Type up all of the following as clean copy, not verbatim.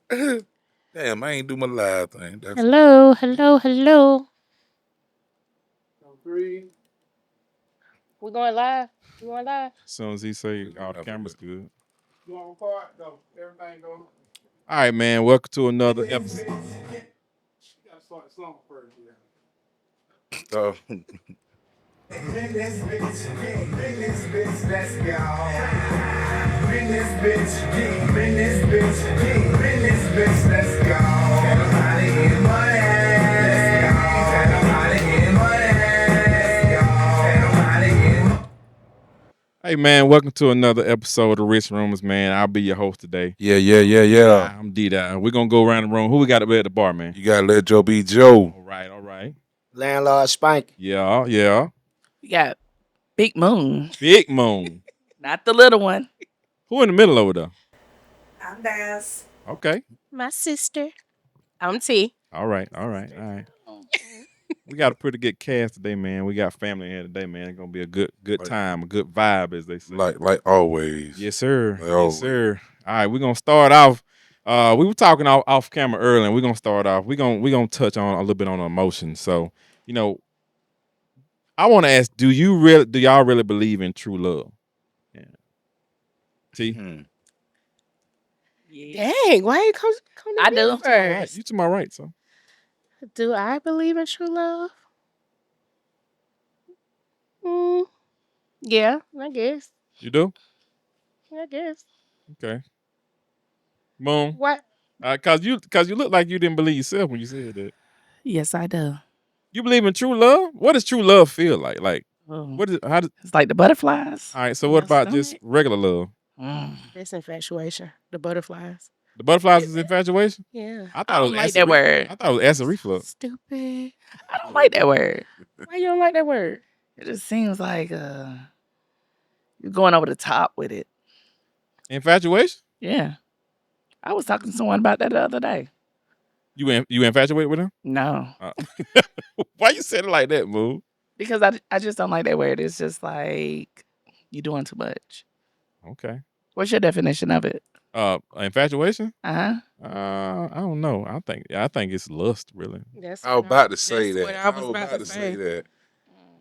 Damn, I ain't do my live thing. That's Hello, hello, hello. Three. We going live? We going live? As soon as he say all the That's cameras good. good. You want to record? Go. Everything go. All right, man. Welcome to another episode. You gotta start the song first. Yeah. So, Bring this bitch, let's go. Bring this bitch, bring this bitch, bring this bitch, let's go. Everybody get money, let's go. Everybody get money, let's go. Everybody get money. Hey, man. Welcome to another episode of the Rich Rumors, man. I'll be your host today. yeah. I'm D-Dot. We're going to go around the room. Who we got up at the bar, man? You gotta let Joe be Joe. All right. Landlord Spank. Yeah. We got Big Moon, Big Moon. not the little one. Who in the middle over there? I'm Daz. Okay. My sister. I'm T. All right. We got a pretty good cast today, man. We got family here today, man. It's going to be a good time, a good vibe, as they say. Like always. Yes, sir. Like always. Yes, sir. All right, we're gonna start off. We were talking off camera earlier, and we're gonna start off. We're gonna touch on a little bit on emotions. So, I want to ask: do y'all really believe in true love? Yeah. T. Hmm. Yeah. Dang, why you come to I me do. All right, first? you to my right, so Do I believe in true love? Mm, yeah, I guess. you do. I guess. Okay. Moon. What? Cause you look like you didn't believe yourself when you said that. Yes, I do. You believe in true love? What does true love feel like? Like Oh. what is how does? It's like the butterflies. All right. So in what my about just stomach. regular love? Mm. That's infatuation. The butterflies. The butterflies is infatuation. Yeah. I I thought it was don't like acid that re- word. I thought it was acid reflux. Stupid. I don't like that word. Why you don't like that word? It just seems like you're going over the top with it. Infatuation? Yeah. I was talking to someone about that the other day. You infatuated with him? No, Why you said it like that, Moo? because I just don't like that word. It's just like you're doing too much. Okay. What's your definition of it? Infatuation? Uh-huh. I don't know. I think it's lust, really. That's I was what about to say that's that. what I was about to say say. that.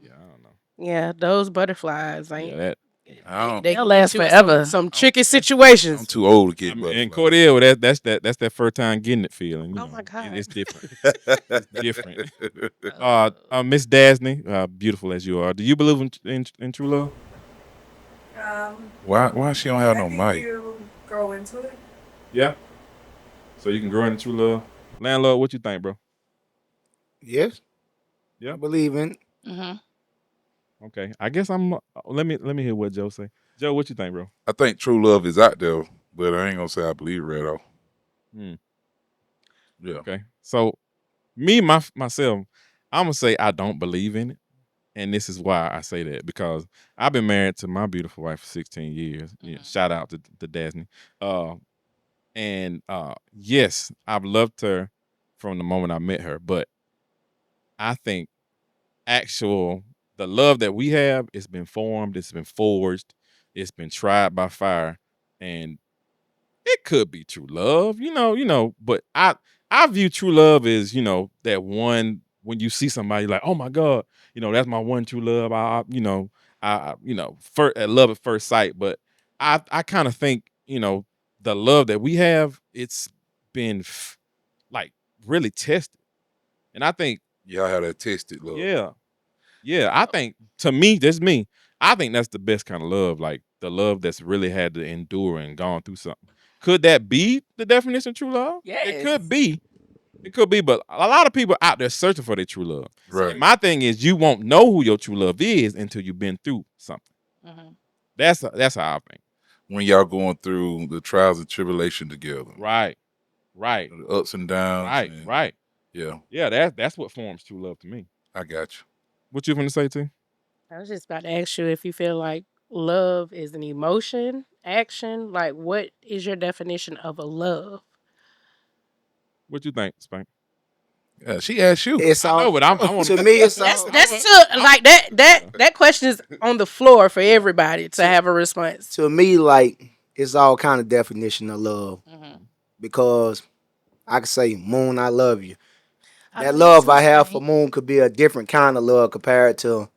Yeah, I don't know. Yeah, those butterflies ain't. Yeah, that. I don't. They They'll can last get you in forever. Some tricky I'm situations. too old to I get mean, and butterflies. Cordell, that's that first time getting it feeling. Oh my God. It's different. Different. Miss Dasney, beautiful as you are, do you believe in true love? Why she don't have I no think mic? you grow into it. Yeah. So you can grow into true love. Landlord, what you think, bro? Yes. Yeah. I believe in it. Mm-hmm. Okay. I guess I'm. Let me hear what Joe say. Joe, what you think, bro? I think true love is out there, but I ain't gonna say I believe it right off. Hmm. Yeah. Okay. So myself, I'm gonna say I don't believe in it, and this is why I say that because I've been married to my beautiful wife for 16 years. Yeah, shout out to Dasney. And yes, I've loved her from the moment I met her, but I think the love that we have, it's been formed, it's been forged, it's been tried by fire, and it could be true love, but I view true love as, that one when you see somebody like, oh my God, that's my one true love. At love at first sight. But I kind of think, the love that we have, it's been like really tested. And I think, Y'all have that tested love. yeah, I think to me, just me, I think that's the best kind of love, like the love that's really had to endure and gone through something. Could that be the definition of true love? It Yes. could be. It could be, but a lot of people out there searching for their true love. Right. And my thing is, you won't know who your true love is until you've been through something. Mm-hmm. That's how I think. When y'all going through the trials and tribulation together, Right. the ups and downs. and- Right. Yeah, Yeah, that's what forms true love to me. I got you. What you finna say, T? I was just about to ask you if you feel like love is an emotion, action. Like, what is your definition of a love? What you think, Spank? Yeah, she asked you. It's I all know, but I want to me. It's That's all that's to like that question is on the floor for everybody to have a response. to me like it's all kind of definition of love Mm-hmm. because I could say, Moon, I love you. I That do love too, I have for Spank. Moon could be a different kind of love compared to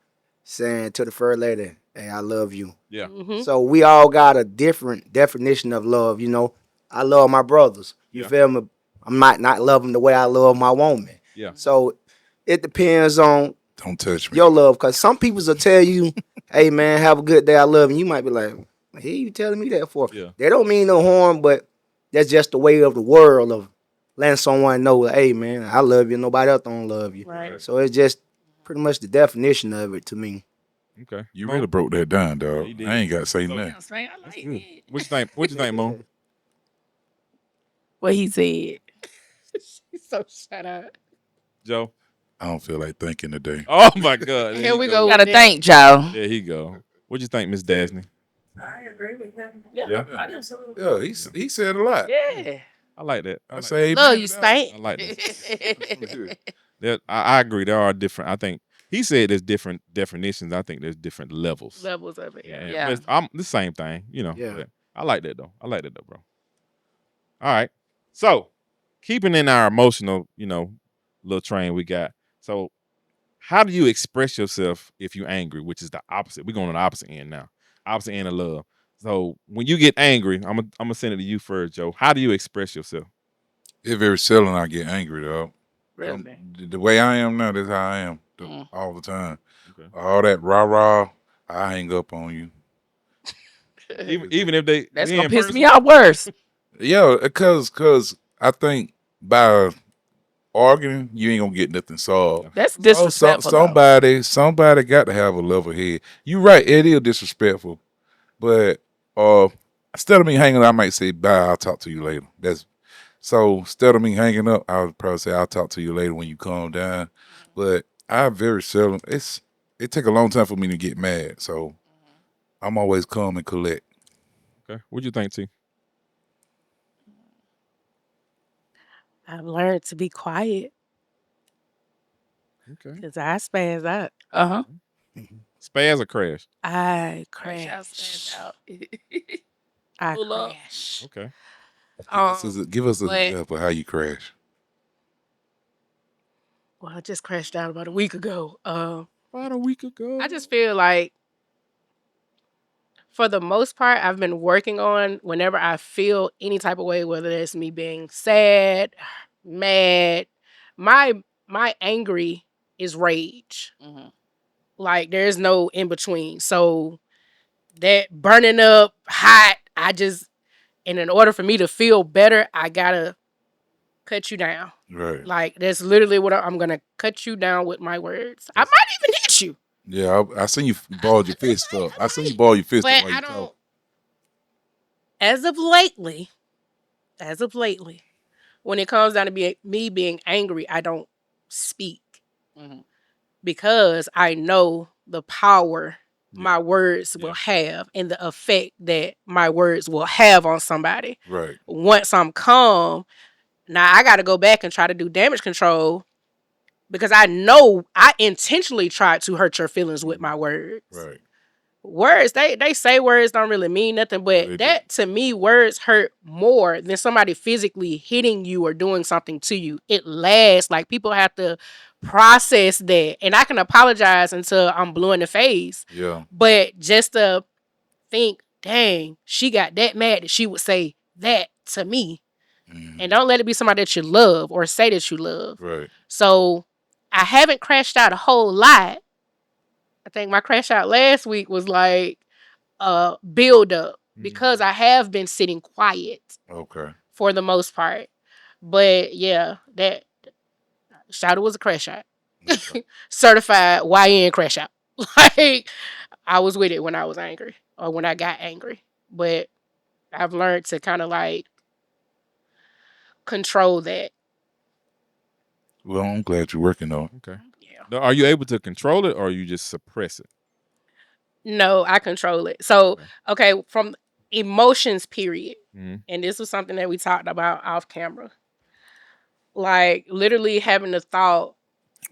saying to the first lady, hey, I love you. Yeah. Mhm. So we all got a different definition of love. You know, I love my brothers. You Yeah. feel me? I might not love them the way I love my woman. Yeah. So it depends on Don't touch me. your love. Because some people will tell you, hey, man, have a good day. I love you. You might be like, hey, you telling me that for? Yeah. They don't mean no harm, but that's just the way of the world of letting someone know, hey, man, I love you. Nobody else don't love you. Right. So it's just pretty much the definition of it to me. Okay. You Mo? really broke that down, dog. he did. I ain't got to say So- nothing. Yeah, Spank, I That's like good. it. What you think? What you think, Mo? What he said. He's so shut up. Joe? I don't feel like thinking today. Oh my God. Here we go. You gotta with thank Joe. There he go. What you think, Miss Dasney? I agree with him. Yeah. Absolutely. Yeah, he said a lot. Yeah. I like that. I like say Love amen you, to that. Spank. I like that. I agree. There are different. I think he said there's different definitions. I think there's different levels. Levels of it. Yeah. And Yeah. it's- I'm the same thing, you know. Yeah. but I like that though. I like that though, bro. All right. So, keeping in our emotional, little train we got. So, how do you express yourself if you're angry, which is the opposite? We're going to the opposite end now. Opposite end of love. So, when you get angry, I'm gonna send it to you first, Joe. How do you express yourself? It's very seldom I get angry, though. Really? The way I am now, that's how I am Mm. all the time. Okay. All that rah-rah, I hang up on you. Even if they That's we gonna in piss person? me off worse. Yeah, cause I think by arguing, you ain't gonna get nothing solved. That's So, disrespectful. though. somebody got to have a level head. You right, it is disrespectful. But instead of me hanging up, I might say, bye, I'll talk to you later. So instead of me hanging up, I would probably say, I'll talk to you later when you calm down. But I very seldom, it take a long time for me to get mad. So I'm always calm and collect. Okay. What'd you think, T? I've learned to be quiet Okay. because I spaz out. Uh-huh. Spaz or crash? I Crash out, crash. spaz out. I Pull up. crash. Okay. Give us an but- example of how you crash. Well, I just crashed out about a week ago. About a week ago. I just feel like, for the most part, I've been working on whenever I feel any type of way, whether it's me being sad, mad, my angry is rage. Mhm. Like there's no in between. So that burning up hot, and in order for me to feel better, I gotta cut you down. Right. Like that's literally what I'm gonna cut you down with my words. I might even hit you. Yeah, I seen you ball your fist up. I seen you ball your fist up But while you I don't. talk. As of lately, when it comes down to me being angry, I don't speak Mhm. because I know the power Yeah. my words Yeah. will have and the effect that my words will have on somebody. Right. Once I'm calm, now I got to go back and try to do damage control because I know I intentionally tried to hurt your feelings with my words. Right. Words, they say words don't really mean nothing, but They do. that to me, words hurt more than somebody physically hitting you or doing something to you. It lasts. Like people have to process that, and I can apologize until I'm blue in the face, Yeah. but just to think, dang, she got that mad that she would say that to me, Mhm. and don't let it be somebody that you love or say that you love. Right. So I haven't crashed out a whole lot. I think my crash out last week was like a build up because I have been sitting quiet Okay. for the most part. But yeah, that Shadow was a crash out. Okay. Certified YN crash out. Like I was with it when I was angry or when I got angry. But I've learned to kind of like control that. Well, I'm glad you're working on it. Okay. Yeah. Now, are you able to control it or you just suppress it? No, I control it. So, okay, from emotions, period. Mhm. And this was something that we talked about off camera. Like, literally having the thought,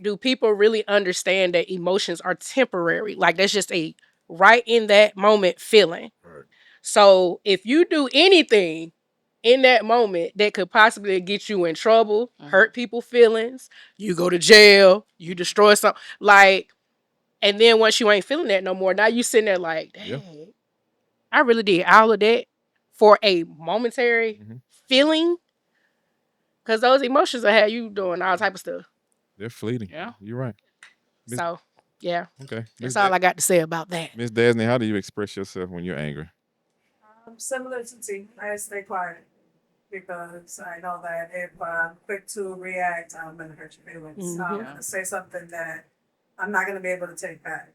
do people really understand that emotions are temporary? Like, that's just a right in that moment feeling. Right. So, if you do anything in that moment that could possibly get you in trouble, hurt people's feelings. You go to jail, you destroy something. Like, and then once you ain't feeling that no more, now you sitting there like, Yeah. dang, I really did all of that for a momentary Mhm. feeling. Because those emotions will have you doing all type of stuff. They're fleeting. Yeah. You're right. Miss- So, yeah, Okay. that's all I got to say about that. Miss Desney, how do you express yourself when you're angry? Similar to T, I stay quiet because I know that if I'm quick to react, I'm gonna hurt your feelings. I'm Mhm. gonna say something that I'm not gonna be able to take back.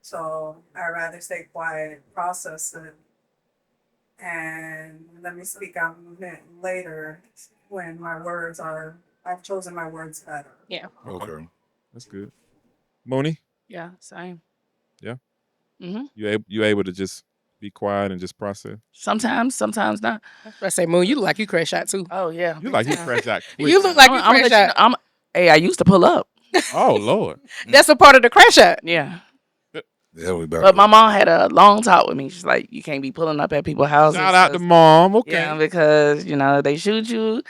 So I'd rather stay quiet, process it, and let me speak out later when I've chosen my words better. Okay. That's good. Moni, Yeah, same. Yeah? Mm-hmm. you able to just be quiet and just process? Sometimes not. I say, Moon, you look like you crash out too. Oh yeah. You like you crash out quick. You look like you I'm crash out. Hey, I used to pull up. Oh Lord. That's a part of the crash out. Yeah. Yeah, we back. But my mom had a long talk with me. She's like, you can't be pulling up at people's houses. Shout out to 'cause- mom. Okay. Yeah, because they shoot you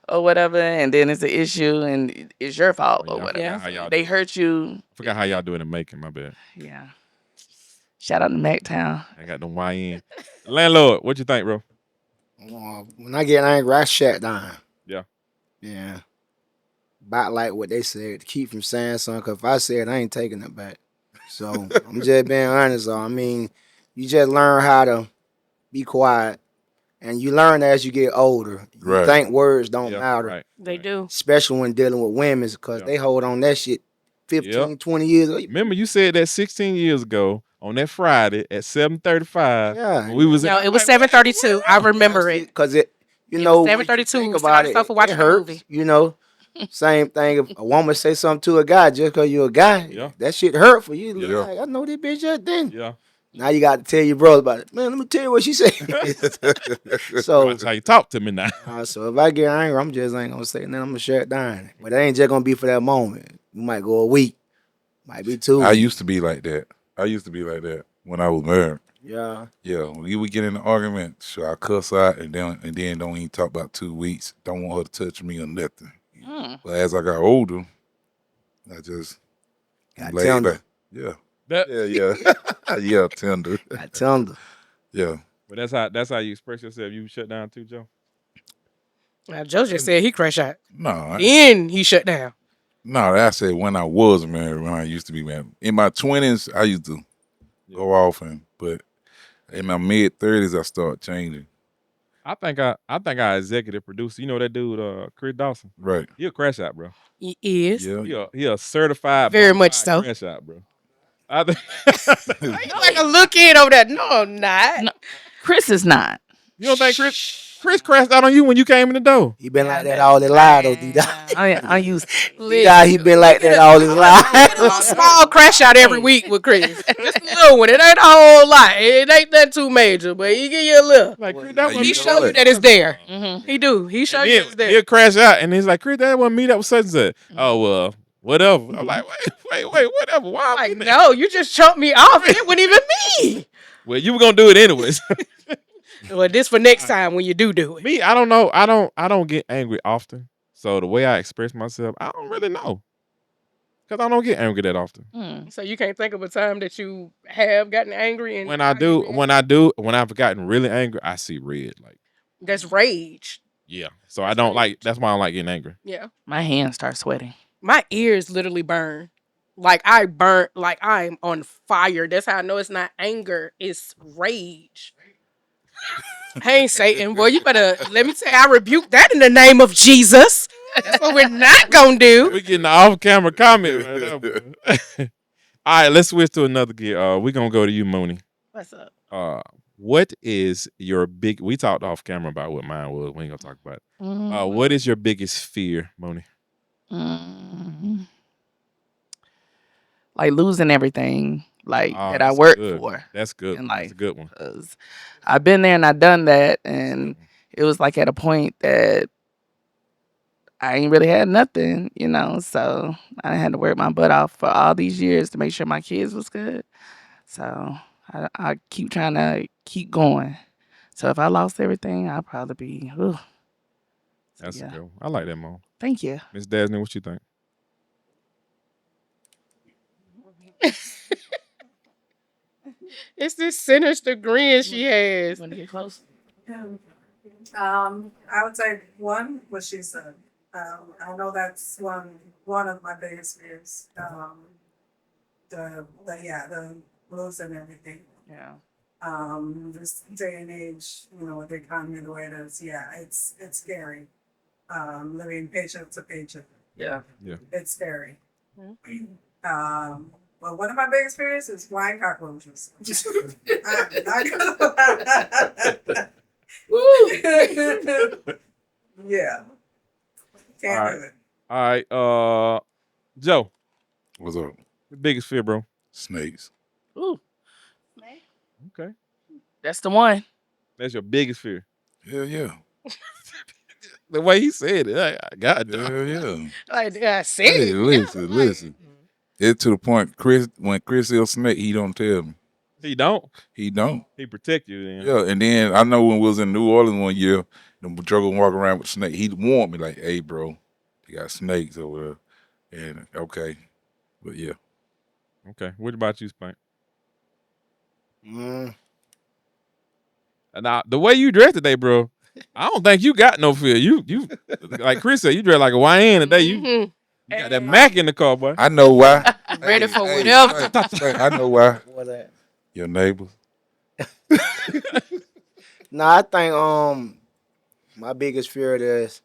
or whatever, and then it's an issue, and it's your fault Oh, or yeah, I whatever. Yeah. forgot how y'all They do- hurt you. forgot how y'all do it in Macon. My bad. Yeah. Shout out to MacTown. I got them YN. Landlord, what you think, bro? When I get angry, I shut down. Yeah. Yeah. About like what they said, to keep from saying something. Because if I say it, I ain't taking it back. So I'm just being honest. So, I mean, you just learn how to be quiet. And you learn as you get older. You Right. think words don't Yeah, matter. right. They do. Especially when dealing with women. Because Yeah. they hold on that shit 15, 20 years. Remember you said that 16 years ago on that Friday at 7:35. Yeah. when we was No, in, it was 7:32. I remember it. Because it, It know, was when you 7:32. think We about started it, off it watching the hurts, movie. Same thing if a woman say something to a guy just because you're a guy. Yeah. That shit hurt for you. Yeah. Like, I know this bitch just then. yeah. Now you got to tell your brother about it. Man, let me tell you what she said. So, That's how you talk to me now. so if I get angry, I'm just ain't gonna say nothing. I'm gonna shut it down. But it ain't just gonna be for that moment. You might go a week, might be 2 I weeks. used to be like that. When I was married. Yeah. Yeah, when we would get in an argument, sure I cuss out and then don't even talk about 2 weeks. Don't want her to touch me or nothing. But as I got older, I just Got laid tender. back. Yeah. That- Yeah. Yeah, tender. Got tender. Yeah. But that's how you express yourself. You shut down too, Joe. Now, Joe just said he crashed out. No, Then he shut down. I said when I was married, when I used to be married. In my 20s, I used to go off but in my mid 30s, I started changing. I think our executive producer, you know that dude, Chris Dawson. Right. He a crash out, bro. He is. Yeah. He a certified Very bona much fide so. crash out, bro. I think You like a little kid over there. No, I'm not. No. Chris is not. you don't think Chris crashed out on you when you came in the door. He been like that all his life though, D-Dot. I used D-Dot, he been like that all his A little life. small crash out every week with Chris. Just a little one. It ain't a whole lot. It ain't that too major, but he give you a little. Like Chris, Well, that you wasn't He know show you what? that it's there. Mhm. He do. He show And you then it's there. he'll crash out, and he's like, Chris, that wasn't me. That was such and such. Oh well, whatever. I'm like, wait, whatever. Why? Like, no, you just chunked me off. It wasn't even me. Well, you were gonna do it anyways. Well, this for next time when you do it. Me, I don't know. I don't get angry often. So the way I express myself, I don't really know. Cause I don't get angry that often. So you can't think of a time that you have gotten angry and When I've gotten really angry, I see red. Like, that's rage. yeah. So I don't like. That's why I don't like getting angry. Yeah. My hands start sweating. My ears literally burn. Like I burn, like I'm on fire. That's how I know it's not anger, it's rage. Hey, Satan, boy, you better let me say I rebuke that in the name of Jesus. That's what we're not gonna do. We getting the off-camera comment. Man. All right, let's switch to another gear. We're gonna go to you, Mooney. What's up? What is your big? We talked off camera about what mine was. We ain't gonna talk about it. Mhm. What is your biggest fear, Mooney? Mhm. Like losing everything like Oh, that I that's worked good. for. That's good. in That's life. a good one. 'Cause I've been there and I've done that, and it was like at a point that I ain't really had nothing, so I had to work my butt off for all these years to make sure my kids was good. So I keep trying to keep going So if I lost everything, I'd probably be. Ugh. So, That's yeah. a good one. I like that, Mom. Thank you. Miss Dasney, what you think? It's this sinister grin she has. Want to get close? I would say one, what she said. I know that's one of my biggest fears. The blues and everything. Yeah. This day and age, with the economy the way it is, yeah, it's scary. Living paycheck to paycheck. Yeah. It's scary. But one of my biggest fears is flying cockroaches. I'm not gonna yeah. Can't do it. All right, Joe, What's up? the biggest fear, bro. Snakes. Ooh. Okay. That's the one. That's your biggest fear. Hell yeah. The way he said it, I got it. Hell yeah. Like I said, Hey, listen. It's to the point when Chris see a snake, he don't tell me. He don't. He don't. He protect you then. Yeah, and then I know when we was in New Orleans one year, the drugger walk around with snake. He warned me like, "Hey, bro, they got snakes over there." And okay, but yeah, Okay. What about you, Spank? Mm, Now, the way you dressed today, bro, I don't think you got no fear. You like Chris said, you dress like a YN today. You got that Mac in the car, boy. I know why. Ready for whatever. I know why. what that? Your neighbors. Nah, I think my biggest fear is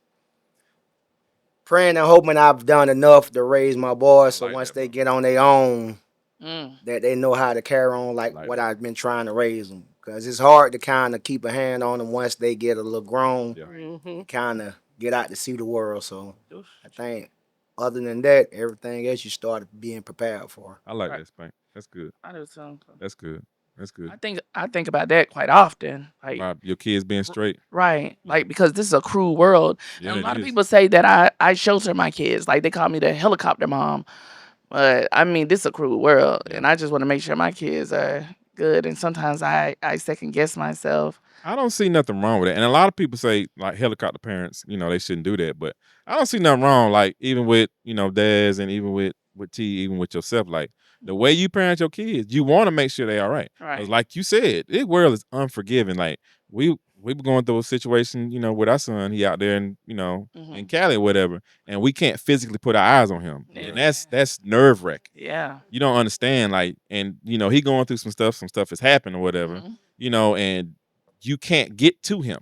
praying and hoping I've done enough to raise my boys, so like once that, they get on their own, Mm. that they know how to carry on like Like what that. I've been trying to raise them. Because it's hard to kind of keep a hand on them once they get a little grown, Yeah. kind of get out to see the world. So I think other than that, everything else you start being prepared for. I like Right. that, Spank. That's good. I do too. That's good. That's good. I think about that quite often. Like About your kids being straight. right. Like because this is a cruel world. Yeah, And a it lot of is. people say that I shelter my kids. Like they call me the helicopter mom. But I mean this is a cruel world. Yeah. And I just want to make sure my kids are good. And sometimes I second guess myself. I don't see nothing wrong with it. And a lot of people say like helicopter parents, they shouldn't do that. But I don't see nothing wrong. Like even with, Daz and even with T, even with yourself, like the way you parent your kids, you want to make sure they all right. 'Cause Right. like you said, this world is unforgiving. Like we were going through a situation, with our son. He out there in, in Mhm. Cali or whatever, and we can't physically put our eyes on him. Yeah. And that's nerve wracking. Yeah. You don't understand, like, and he going through some stuff has happened or whatever, Mhm. and you can't get to him.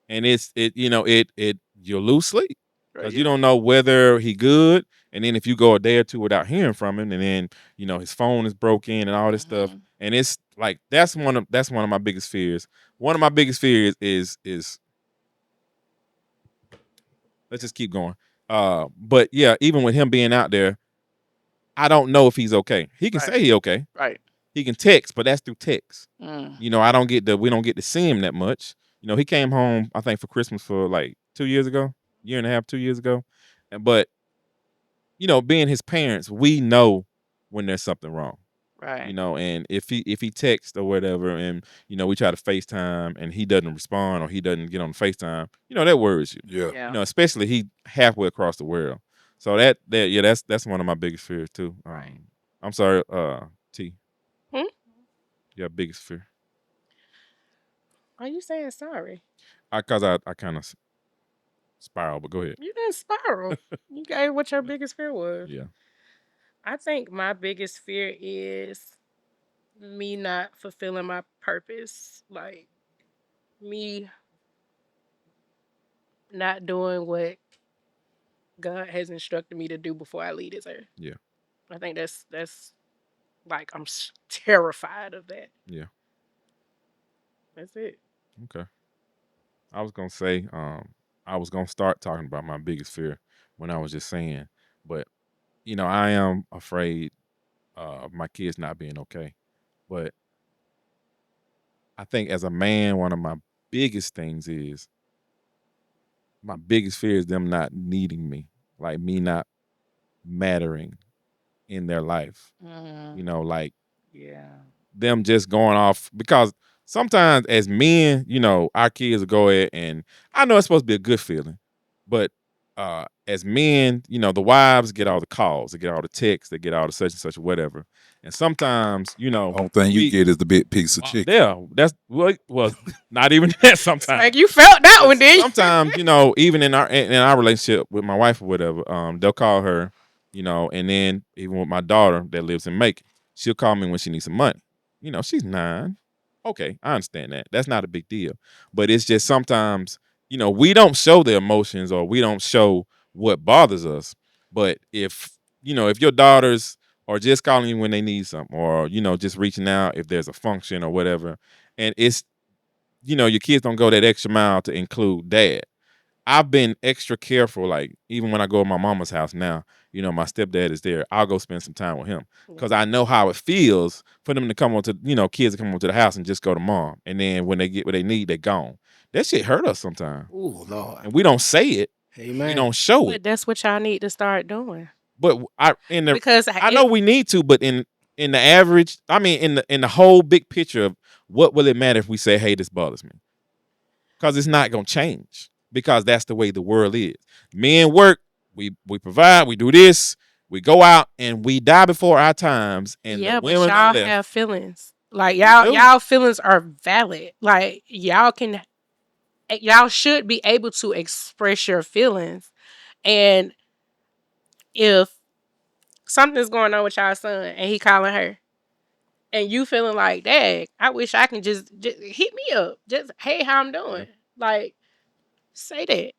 And you'll lose sleep because you don't know whether he good. And then if you go a day or two without hearing from him, and then his phone is broken and all this stuff, Mhm. and it's like that's one of my biggest fears. One of my biggest fears is let's just keep going. But yeah, even with him being out there, I don't know if he's okay. He can Right. say he okay. Right. He can text, but that's through text. Mm. We don't get to see him that much. He came home, I think, for Christmas for like 2 years ago, year and a half, 2 years ago. But being his parents, we know when there's something wrong. Right. And if he texts or whatever, and we try to FaceTime and he doesn't respond or he doesn't get on FaceTime, that worries you. Yeah. Yeah. Especially he halfway across the world. So that's one of my biggest fears too. Right. I'm sorry, T. Hmm? Your biggest fear? Are you saying sorry? Cause I kind of spiral, but go ahead. You didn't spiral. You gave what your biggest fear was. Yeah. I think my biggest fear is me not fulfilling my purpose. Like me not doing what God has instructed me to do before I leave this earth. Yeah. I think that's like I'm terrified of that. Yeah. That's it. Okay. I was gonna say, I was gonna start talking about my biggest fear when I was just saying, but I am afraid of my kids not being okay. But I think as a man, one of my biggest things is my biggest fear is them not needing me, like me not mattering in their life. Mm. Like Yeah. them just going off because sometimes as men, our kids will go ahead, and I know it's supposed to be a good feeling, but as men, the wives get all the calls, they get all the texts, they get all the such and such or whatever. And sometimes, Only thing you we- get is the big piece of chicken. yeah, that's well, not even that sometimes. Like you felt that one, did you? Sometimes, even in our relationship with my wife or whatever, they'll call her, and then even with my daughter that lives in Macon, she'll call me when she needs some money. She's 9. Okay, I understand that. That's not a big deal. But it's just sometimes, we don't show the emotions or we don't show what bothers us. But if your daughters are just calling you when they need something, or, just reaching out if there's a function or whatever, and it's, your kids don't go that extra mile to include dad. I've been extra careful, like even when I go to my mama's house now, my stepdad is there. I'll go spend some time with him because I know how it feels for them to come on to, kids to come on to the house and just go to mom. And then when they get what they need, they're gone. That shit hurt us sometimes. Ooh, Lord. And we don't say it. Amen. We don't show But it. that's what y'all need to start doing. But Because I know we need to, but in the average, I mean, in the whole big picture of what will it matter if we say, hey, this bothers me? Because it's not going to change. Because that's the way the world is. Men work, we provide, we do this, we go out, and we die before our times. And yeah, the but women y'all are left. have feelings. Like do. y'all feelings are valid. Like y'all should be able to express your feelings. And if something's going on with y'all son and he calling her, and you feeling like, dang, I wish I can just hit me up. Just, hey, how I'm doing? Like, say that.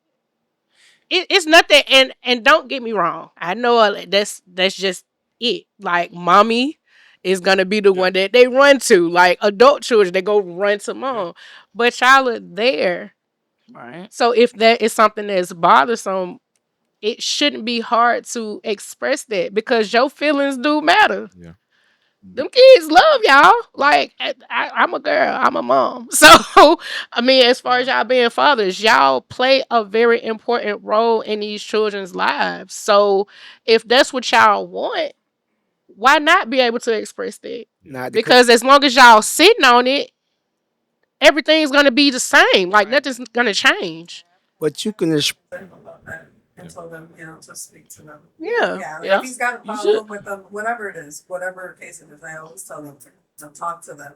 It's nothing, and don't get me wrong. I know that's just it. Like, mommy is gonna be the one that they run to. Like adult children, they go run to mom. But y'all are there. Right. So if that is something that's bothersome, it shouldn't be hard to express that because your feelings do matter. Yeah. Them kids love y'all. Like I'm a girl, I'm a mom. So I mean, as far as y'all being fathers, y'all play a very important role in these children's lives. So if that's what y'all want, why not be able to express that? Not Because as long as y'all sitting on it, everything's gonna be the same. Like nothing's gonna change. but you can About that and told them, to speak to them. Yeah. Yeah, Yeah, if he's got a you problem should. with them, whatever it is, whatever case it is, I always tell them to talk to them.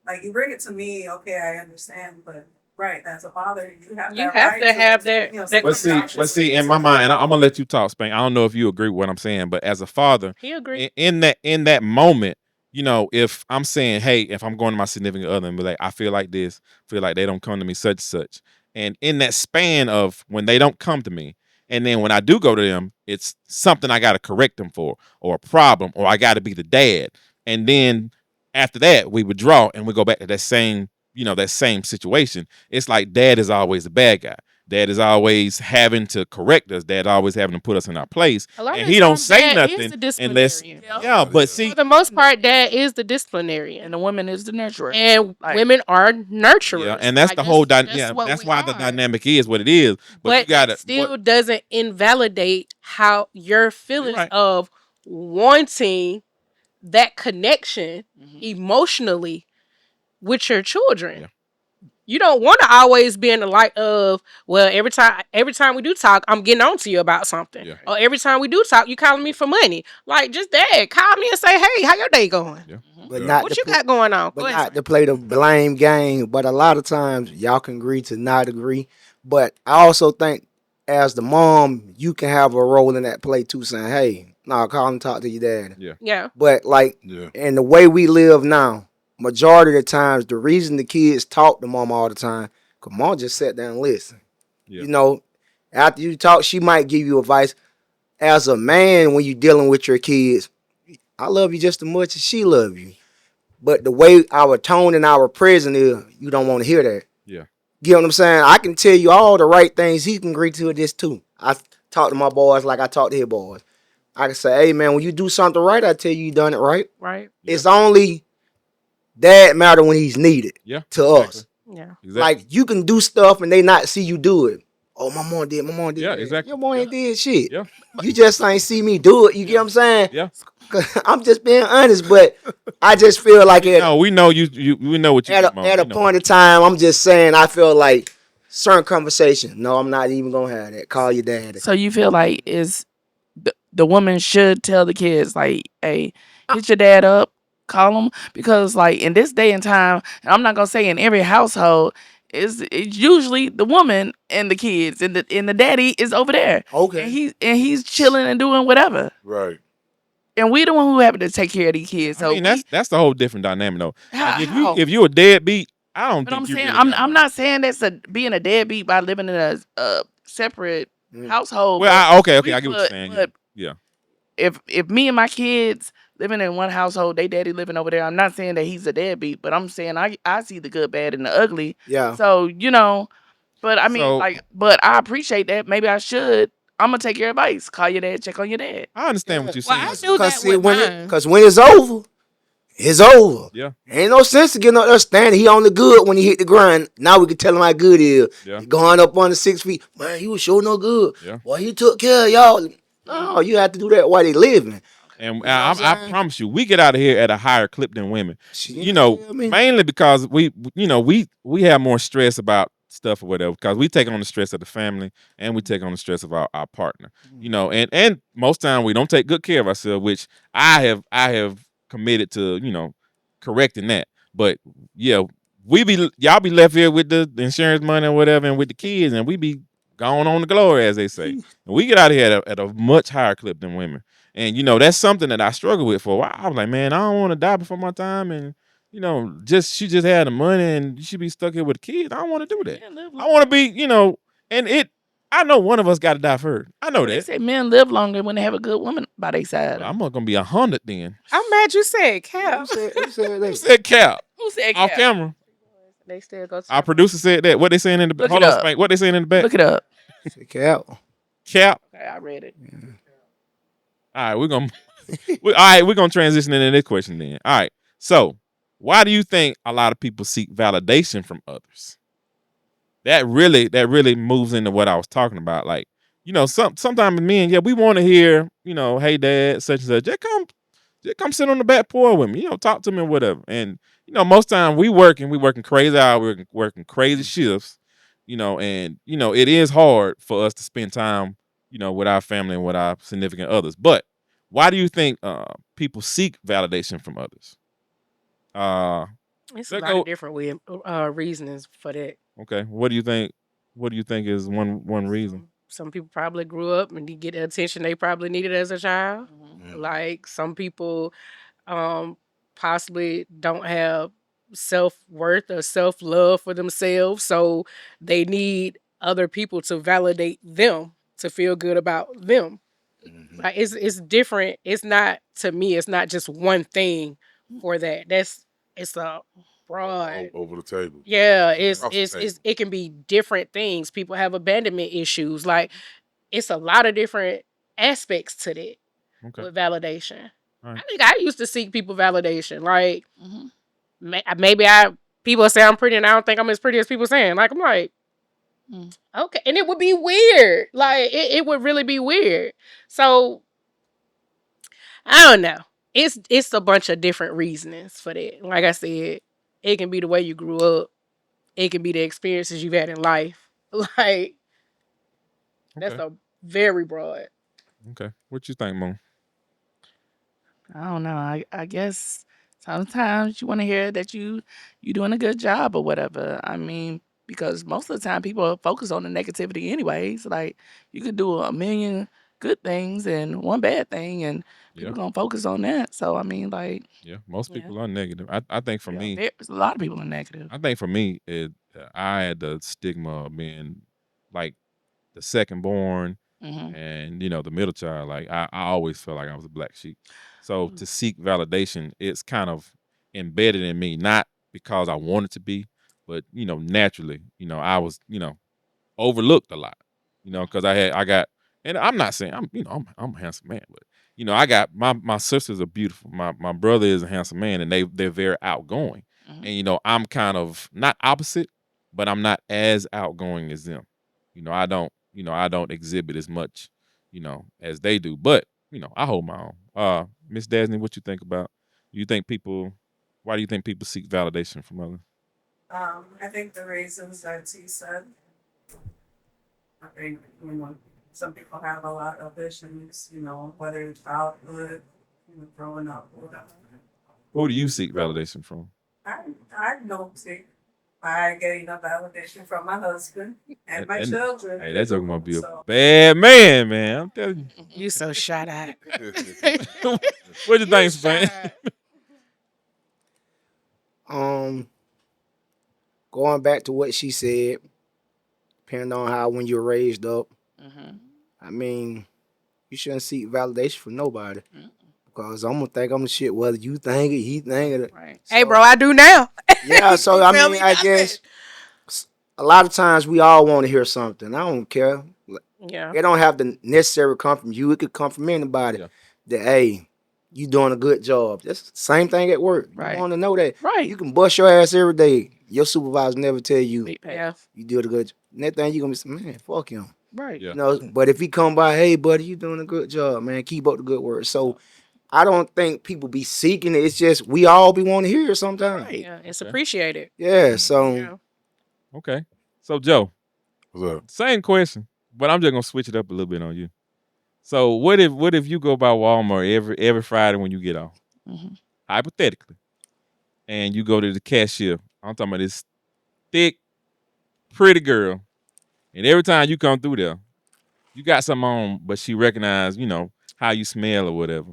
Like you bring it to me, okay, I understand, but right, as a father, you have You that have right to have that- that But see, in my mind, and I'm gonna let you talk, Spank. I don't know if you agree with what I'm saying, but as a father, He agree. in that moment, if I'm saying, hey, if I'm going to my significant other and be like, I feel like this, feel like they don't come to me, such such, and in that span of when they don't come to me, and then when I do go to them, it's something I got to correct them for, or a problem, or I got to be the dad, and then after that we withdraw and we go back to that same situation. It's like dad is always the bad guy. Dad is always having to correct us. Dad always having to put us in our place. A lot And of he the don't times, say dad is nothing the unless disciplinarian. yeah. But see, For the most part, dad is the disciplinarian. And the woman is the nurturer. And Like- women are nurturers. yeah, and that's Like, the whole that's yeah. what That's we why the are. dynamic is what it is. But you got it still doesn't invalidate how your feelings right. of wanting that connection emotionally with your children. Yeah. You don't want to always be in the light of, well, every time we do talk, I'm getting on to you about something. Yeah. Or every time we do talk, you calling me for money. Like, just dad, call me and say, hey, how your day going? Yeah. but Yeah. not What to you put- got going on? but Go ahead, not Frank. to play the blame game. But a lot of times y'all can agree to not agree. But I also think as the mom, you can have a role in that play too, saying, hey, no, call and talk to your dad. Yeah. But like Yeah. in the way we live now, majority of the times, the reason the kids talk to mom all the time, because mom just sat down and listen. Yeah. After you talk, she might give you advice. As a man, when you're dealing with your kids, I love you just as much as she love you. But the way our tone and our presence is, you don't want to hear that. Yeah. You know what I'm saying? I can tell you all the right things. He can agree to this too. I talk to my boys like I talk to his boys. I can say, hey man, when you do something right, I tell you done it right. Right. Yeah. It's only dad matter when he's needed Yeah. to Exactly. us. Yeah. Exactly. Like you can do stuff and they not see you do it. oh, my mom did Yeah, that. exactly. Your mom Yeah. ain't did shit. Yeah. You just ain't see me do it. You get what I'm saying? Yeah. 'Cause I'm just being honest, but I just feel like No, we know you. We know what you do, Mo. at We a know. point in time, I'm just saying I feel like certain conversation. No, I'm not even gonna have that. Call your daddy. So you feel like is the woman should tell the kids like, hey, hit your dad up, call him, because like in this day and time, and I'm not gonna say in every household, it's usually the woman and the kids and the daddy is over there. Okay. And he's chilling and doing whatever. Right. And we the one who having to take care of these kids. I So mean, that's the whole different dynamic though. Like how? if you a deadbeat, I don't But think I'm you saying really I'm not saying that's being a deadbeat by living in a separate household. Well, okay, I we- get what you're saying. but Yeah. if me and my kids living in one household, they daddy living over there, I'm not saying that he's a deadbeat, but I'm saying I see the good, bad, and the ugly. Yeah. So, you know, but I mean, So- like, but I appreciate that. Maybe I should. I'm gonna take your advice. Call your dad, check on your dad. I understand what you're Well, saying. I do that with mine. Because when it's over, it's over. Yeah. Ain't no sense to getting up there standing. He on the good when he hit the grind. Now we can tell him how good he is. Yeah. He going up on the 6 feet. Man, he was sure no good. Yeah. Well, he took care of y'all. No, you have to do that while they living. And know what I'm I saying? promise you, we get out of here at a higher clip than women. Shit, You know, I mean- mainly because we have more stress about stuff or whatever, because we take on the stress of the family and we take on the stress of our partner. You know, and most time we don't take good care of ourselves, which I have committed to, correcting that. But yeah, y'all be left here with the insurance money or whatever, and with the kids, and we be going on the glory, as they say. And we get out of here at a much higher clip than women. And that's something that I struggled with for a while. I was like, man, I don't want to die before my time, and she just had the money and she be stuck here with the kids. I don't want to do that. I want to be, and I know one of us got to die first. I know They that. say men live longer when they have a good woman by their side. I'm not gonna be 100 then. I'm mad you said Cap. Who said Who said cap? Who said Off Cap? camera. They still go to Our producer said that. What they saying in the Look hold it on, up. Spank. What they saying in the back? Look it up. Cap. Cap. Okay, I read it. All right, we're gonna transition into this question then. All right. So, why do you think a lot of people seek validation from others? That really moves into what I was talking about. Like, sometimes men, we want to hear, hey dad, such and such. Just come sit on the back porch with me. Talk to me or whatever. And most time we working crazy hours, working crazy shifts. And it is hard for us to spend time, with our family and with our significant others. But why do you think people seek validation from others? It's a Let's lot go- of different reasons for that. Okay, what do you think? What do you think is one reason? Some people probably grew up and didn't get the attention they probably needed as a child. Like some people possibly don't have self-worth or self-love for themselves, so they need other people to validate them to feel good about them. Like it's different. It's not, to me, it's not just one thing for that. It's a broad. Over the table. Yeah, Across the it's table. it can be different things. People have abandonment issues. Like it's a lot of different aspects to that Okay. with validation. Alright. I think I used to seek people validation. Like maybe people say I'm pretty and I don't think I'm as pretty as people saying. Like I'm like, okay, and it would be weird. Like it would really be weird. So I don't know. It's a bunch of different reasonings for that. Like I said, it can be the way you grew up. It can be the experiences you've had in life. Like that's Okay. a very broad. Okay. What you think, Mo? I don't know. I guess sometimes you want to hear that you doing a good job or whatever. I mean, because most of the time people focus on the negativity anyways. Like you could do a million good things and one bad thing, and people Yeah. gonna focus on that. So I mean, like, Yeah, most Yeah. people are negative. I think for me, there's a lot of people are negative. I think for me, I had the stigma of being like the second born Mhm. and the middle child. Like I always felt like I was a black sheep. So to seek validation, it's kind of embedded in me, not because I wanted to be, but naturally, I was overlooked a lot. Because I got, and I'm not saying I'm a handsome man, but I got my sisters are beautiful. My brother is a handsome man, and they're very outgoing. Mhm. And I'm kind of not opposite, but I'm not as outgoing as them. I don't exhibit as much, as they do. But, I hold my own. Miss Dasney, what you think about? Why do you think people seek validation from others? I think the reasons that he said, I think, some people have a lot of issues, whether it's childhood, growing up, whatever. Who do you seek validation from? I don't see by getting a validation from my husband and my And- children. Hey, that's gonna be a So, bad man. I'm telling you. You so shot out. What you think, Span? Going back to what she said, depending on how when you're raised up, I mean, you shouldn't seek validation from nobody. Because I'm gonna think I'm the shit, whether you think it, he think it. Right. Hey, bro, I do now. Yeah, so Tell I me mean, I nothing. guess a lot of times we all want to hear something. I don't care. Yeah. It don't have to necessarily come from you. It could come from anybody. Yeah. That, hey, you doing a good job. That's the same thing at work. Right. You want to know that. Right. You can bust your ass every day. Your supervisor never tell you Big pay. Yeah. you did a good job. Next thing you gonna be saying, man, fuck him. Right. Yeah. You know, but if he come by, hey buddy, you doing a good job, man. Keep up the good work. So I don't think people be seeking it. It's just we all be wanting to hear it sometimes. Right. Yeah. It's Okay. appreciated. Yeah. So Yeah. Okay. So Joe, What's up? same question, but I'm just gonna switch it up a little bit on you. So what if you go by Walmart every Friday when you get off, hypothetically, and you go to the cashier? I'm talking about this thick, pretty girl, and every time you come through there, you got something on, but she recognized, how you smell or whatever.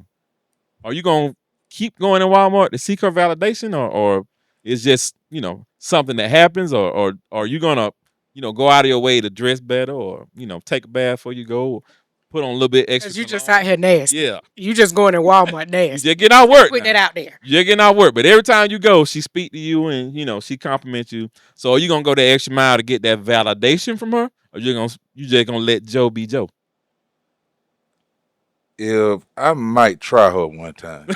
Are you gonna keep going to Walmart to seek her validation, or it's just something that happens, or are you gonna go out of your way to dress better, or take a bath before you go, put on a little bit extra? Because you just cologne? out here nasty. Yeah, You just going to Walmart you nasty. just getting out work. Put now. that out there. You're getting out work, but every time you go, she speak to you and she compliment you. So are you gonna go the extra mile to get that validation from her, or you just gonna let Joe be Joe? If I might try her one time.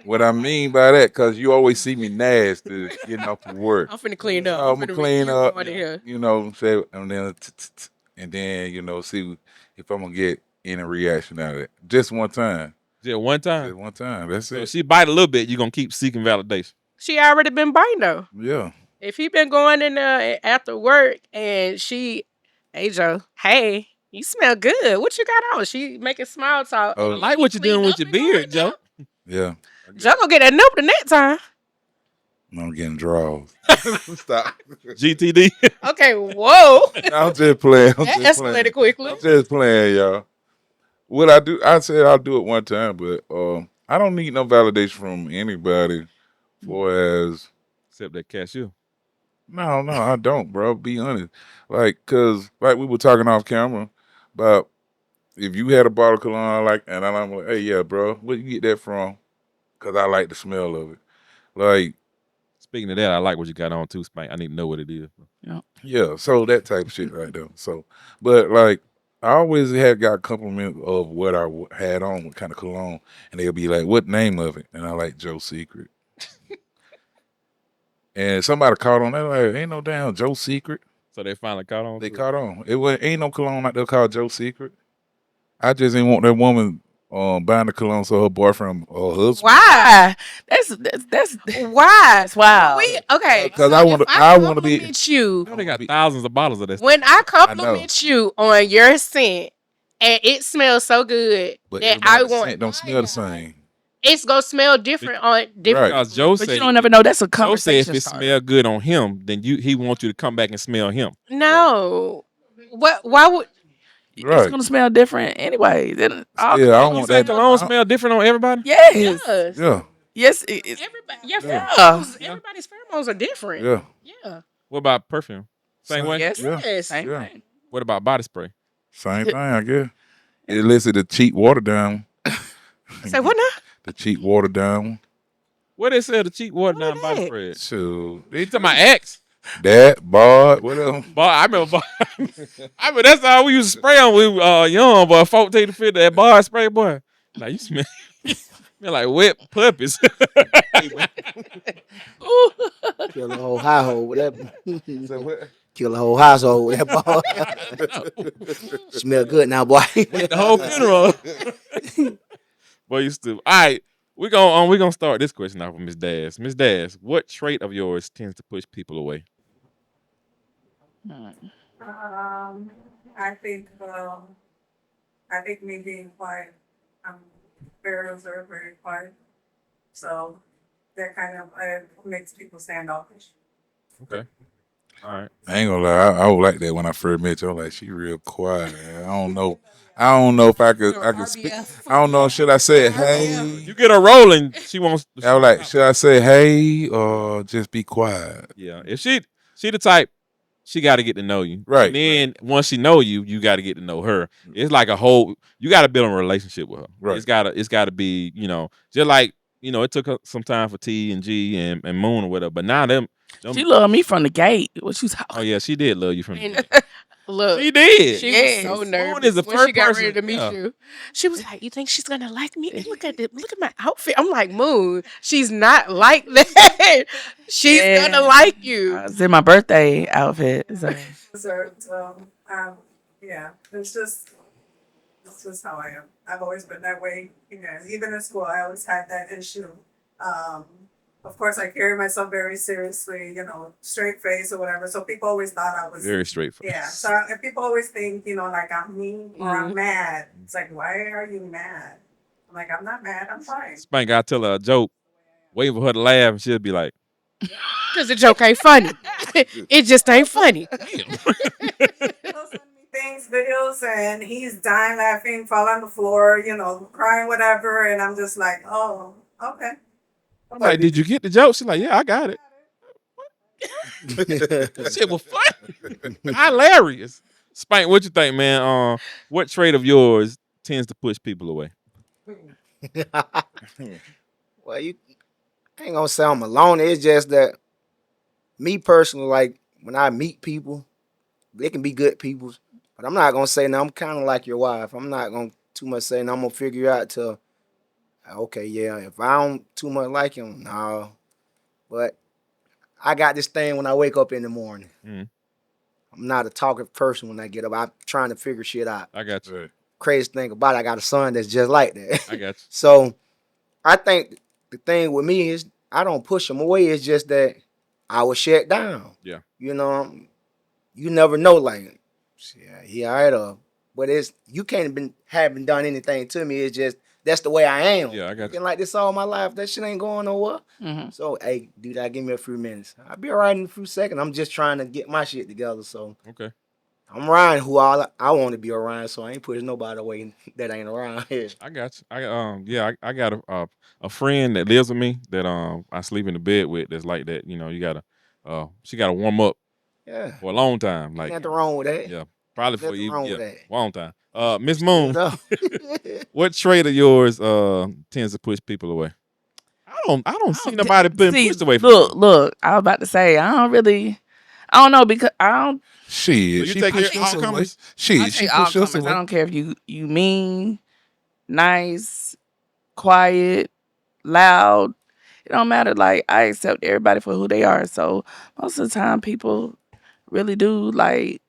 What I mean by that, because you always see me nasty getting off from work. I'm finna clean up. I'm gonna clean up, Out of here. say, and then see if I'm gonna get any reaction out of it. Just one time. Just one time. Just one time. That's So it. if she bite a little bit, you're gonna keep seeking validation. She already been biting though. Yeah. If he been going in there after work and she, hey Joe, hey, you smell good. What you got on? She making small talk. Oh. I like what you're doing with your beard, Joe. Yeah. Joe gonna get that nope the next time. I'm getting draws. Stop. GTD. Okay, whoa. I'm just playing. I'm That just playing. escalated quickly. I'm just playing, y'all. What I do, I said I'll do it one time, but I don't need no validation from anybody for as Except that cashier. no, I don't, bro. Be honest. Cause we were talking off camera about if you had a bottle of cologne and I'm like, hey, yeah, bro, where you get that from? Cause I like the smell of it. Speaking of that, I like what you got on too, Spank. I need to know what it is. Yeah, so that type of shit right there. So, but I always had got compliment of what I had on, what kind of cologne, and they'll be like, "What name of it?" And I like Joe Secret. And somebody caught on. They're like, "Ain't no damn Joe Secret." So they finally caught on. They to it. caught on. Ain't no cologne out there called Joe Secret. I just didn't want that woman buying the cologne so her boyfriend or husband. Why? That's Why? wow. Okay. 'Cause so I wanna- if I wanna be- compliment you. They got thousands of bottles of that. When I I know. compliment you on your scent and it smells so good But that I everybody's want, scent don't smell the same. it's gonna smell different on different. Right. Because Joe But said, you don't ever know. That's a Joe said conversation if it starter. smell good on him, then he wants you to come back and smell him. No. What? Why would? It's Right. gonna smell different anyway. Then all Yeah, I don't You want say that. cologne smell different on everybody? yes, Yes. Yeah, yes. Everybody, your Yeah. pheromones, Yeah. everybody's pheromones are different. yeah, Yeah. What about perfume? Same way? Yes, yeah. Yes. same Yeah. thing. What about body spray? Same thing, I guess. It listed the cheap water down. Say what now? The cheap water down. What they sell the cheap water What down is body that? spray? So You talking about X? that bod, whatever. Boy, I remember. I mean, that's all we used to spray on. We young, boy, 14 to 15. That bar spray, boy. Now you smell, smell like wet puppies. kill the whole high hole, whatever. So what? Kill the whole household with that ball. Smell good now, boy. The whole funeral. Boy, you stupid. All right, we're gonna start this question off with Miss Daz. Miss Daz, what trait of yours tends to push people away? I think me being quiet. I'm very reserved, very quiet. So that kind of makes people standoffish. Okay. All right. I ain't gonna lie, I was like that when I first met you. I was like, she real quiet. Man. I don't know if I could speak. I don't know. Should I say hey? You get her rolling, she wants. I was like, should I say hey or just be quiet? Yeah, if she the type, she got to get to know you. Right. And then once she know you, you got to get to know her. It's like a whole. You got to build a relationship with her. Right. It's gotta be, just like, it took her some time for T and G and Moon or whatever. But now them She loved me from the gate. What you talking? oh yeah, she did love you from. And look, She did. she Yes. was so Moon nervous is the when first she got person- ready to meet yeah. you. She was like, "You think she's gonna like me? And look at my outfit." I'm like, "Moon, she's not like that. She's Yeah. gonna like you." I was in my birthday outfit. So. Reserved. Yeah, it's just how I am. I've always been that way. Even in school, I always had that issue. Of course, I carry myself very seriously. Straight face or whatever. So people always thought I was. Very straightforward. Yeah. So if people always think, like I'm mean or I'm mad. It's like, why are you mad? I'm like, I'm not mad. I'm fine. Spank, I tell her a joke, wait for her to laugh, and she'll be like, Because the joke ain't funny. It just ain't funny. He'll send me things, videos, and he's dying laughing, fall on the floor, crying, whatever. And I'm just like, oh, okay. I'm like, did you get the joke? She's like, yeah, I got it. That shit was funny. Hilarious. Spank, what you think, man? What trait of yours tends to push people away? Well, I ain't gonna say I'm alone. It's just that me personally, like when I meet people, they can be good people, but I'm not gonna say no. I'm kind of like your wife. I'm not gonna too much say no. I'm gonna figure out to okay, yeah. If I don't too much like him, no. But I got this thing when I wake up in the morning. Mhm. I'm not a talkative person when I get up. I'm trying to figure shit out. I got you. Right. Crazy thing about it, I got a son that's just like that. I got you. So I think the thing with me is I don't push them away. It's just that I will shut down. Yeah. You never know. Like, yeah, he all right, but you can't haven't done anything to me. It's just that's the way I am. Yeah, I got you. Been like this all my life. That shit ain't going nowhere. Mhm. So hey, dude, give me a few minutes. I'll be all right in a few seconds. I'm just trying to get my shit together. So Okay. I'm around who I want to be around. So I ain't pushing nobody away that ain't around here. I got you. I got a friend that lives with me that I sleep in the bed with that's like that. She gotta warm up Yeah. for a long time. Like Nothing wrong with that. yeah, probably for Nothing you. wrong Yeah, with that. long time. Miss Moon, No. what trait of yours tends to push people away? I don't see nobody being pushed away from you. Look. I was about to say I don't know because I don't. Shit, So you she take care pushed of us all away. comers? Shit, I she take all pushed us comers. I away. don't care if you mean, nice, quiet, loud. It don't matter. Like I accept everybody for who they are. So most of the time, people really do like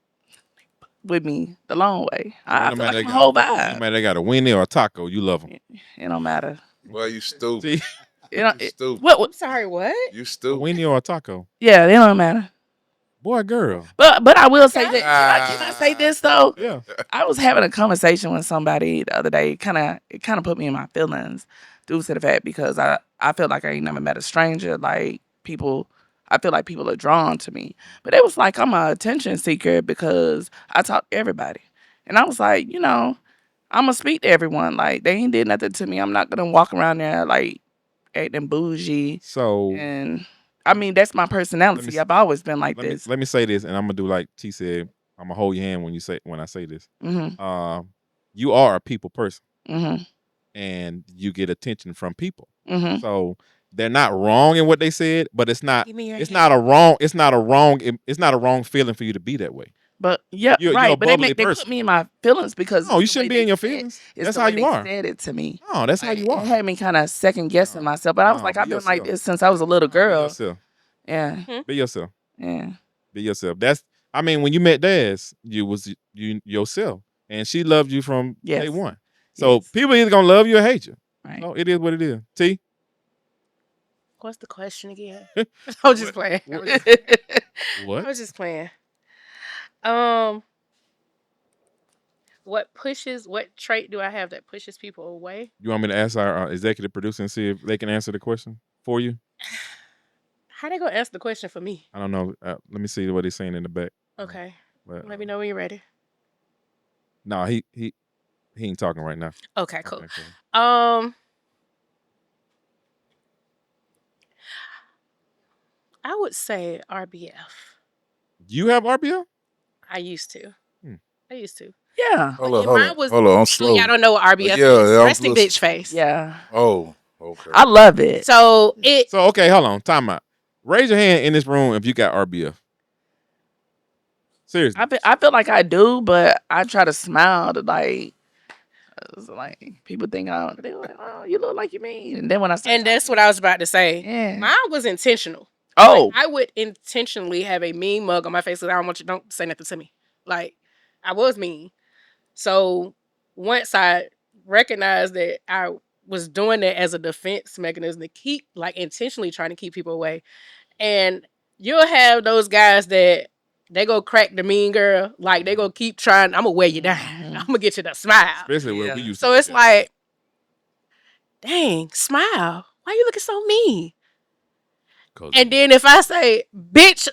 with me the long way. I No feel like matter I'm a whole no vibe. matter they got a Winnie or a taco, you love them. It don't matter. Boy, you stupid. See, It don't, You stupid. what? I'm sorry, what? You a stupid. Winnie or a taco, Yeah, it don't matter. boy, girl. But I will say that. Can I say this though? Yeah. I was having a conversation with somebody the other day. It kind of put me in my feelings due to the fact because I feel like I ain't never met a stranger. Like I feel like people are drawn to me. But it was like I'm a attention seeker because I talk to everybody. And I was like, I'm gonna speak to everyone. Like they ain't did nothing to me. I'm not gonna walk around there like acting bougie. So And I mean that's my personality. I've always been like this. let me say this, and I'm gonna do like T said. I'm gonna hold your hand when I say this. Mm-hmm. You are a people person, Mm-hmm. and you get attention from people. Mm-hmm. So they're not wrong in what they said, but it's not. Give me your It's hand. not a wrong. It's not a wrong. It's not a wrong feeling for you to be that way. But yeah, You're a right. But they bubbly put person. me in my feelings because No, you it's the shouldn't way be in they your said- feelings. it's That's the how way you they are. Said it to me. No, that's how Like, you It are. had me kind of second guessing myself. But I was No, like, be I've been like yourself. this since I was a little Be girl. yourself. Yeah, Be yourself. yeah. Be yourself. I mean, when you met Daz, you was you yourself, and she loved you from day Yes. one. So Yes. people either gonna love you or hate you. Right. So it is what it is. T. What's the question again? I was just playing. I What? was just playing. What trait do I have that pushes people away? You want me to ask our executive producer and see if they can answer the question for you? How they gonna answer the question for me? I don't know. Let me see what he's saying in the back. Okay. But, Let me know when you're ready. no, he ain't talking right now. Okay, cool. Okay, cool. I would say RBF. You have RBL? I used to. Hmm. I used to. Yeah. Hold Yeah, on, hold mine on, was- hold on. I'm Oh, slow. y'all don't know what RBF Yeah, is. yeah, I'm Resting listening. bitch face. Yeah. Oh, okay. I love it. So it So okay, hold on. Time out. Raise your hand in this room if you got RBF. Seriously. I feel like I do, but I try to smile to like people think they're like, oh, you look like you mean. And then when I say and that's what I was about to say. yeah. Mine was intentional. Oh, I would intentionally have a mean mug on my face because I don't want you don't say nothing to me. Like I was mean. So once I recognized that I was doing that as a defense mechanism to keep like intentionally trying to keep people away. And you'll have those guys that they go crack the mean girl, like they go keep trying, I'm gonna wear you down. Mhm. I'm gonna get you to smile. Especially where Yeah. we used So to it's be. like, dang, smile. Why you looking so mean? 'Cause- And then if I say, bitch,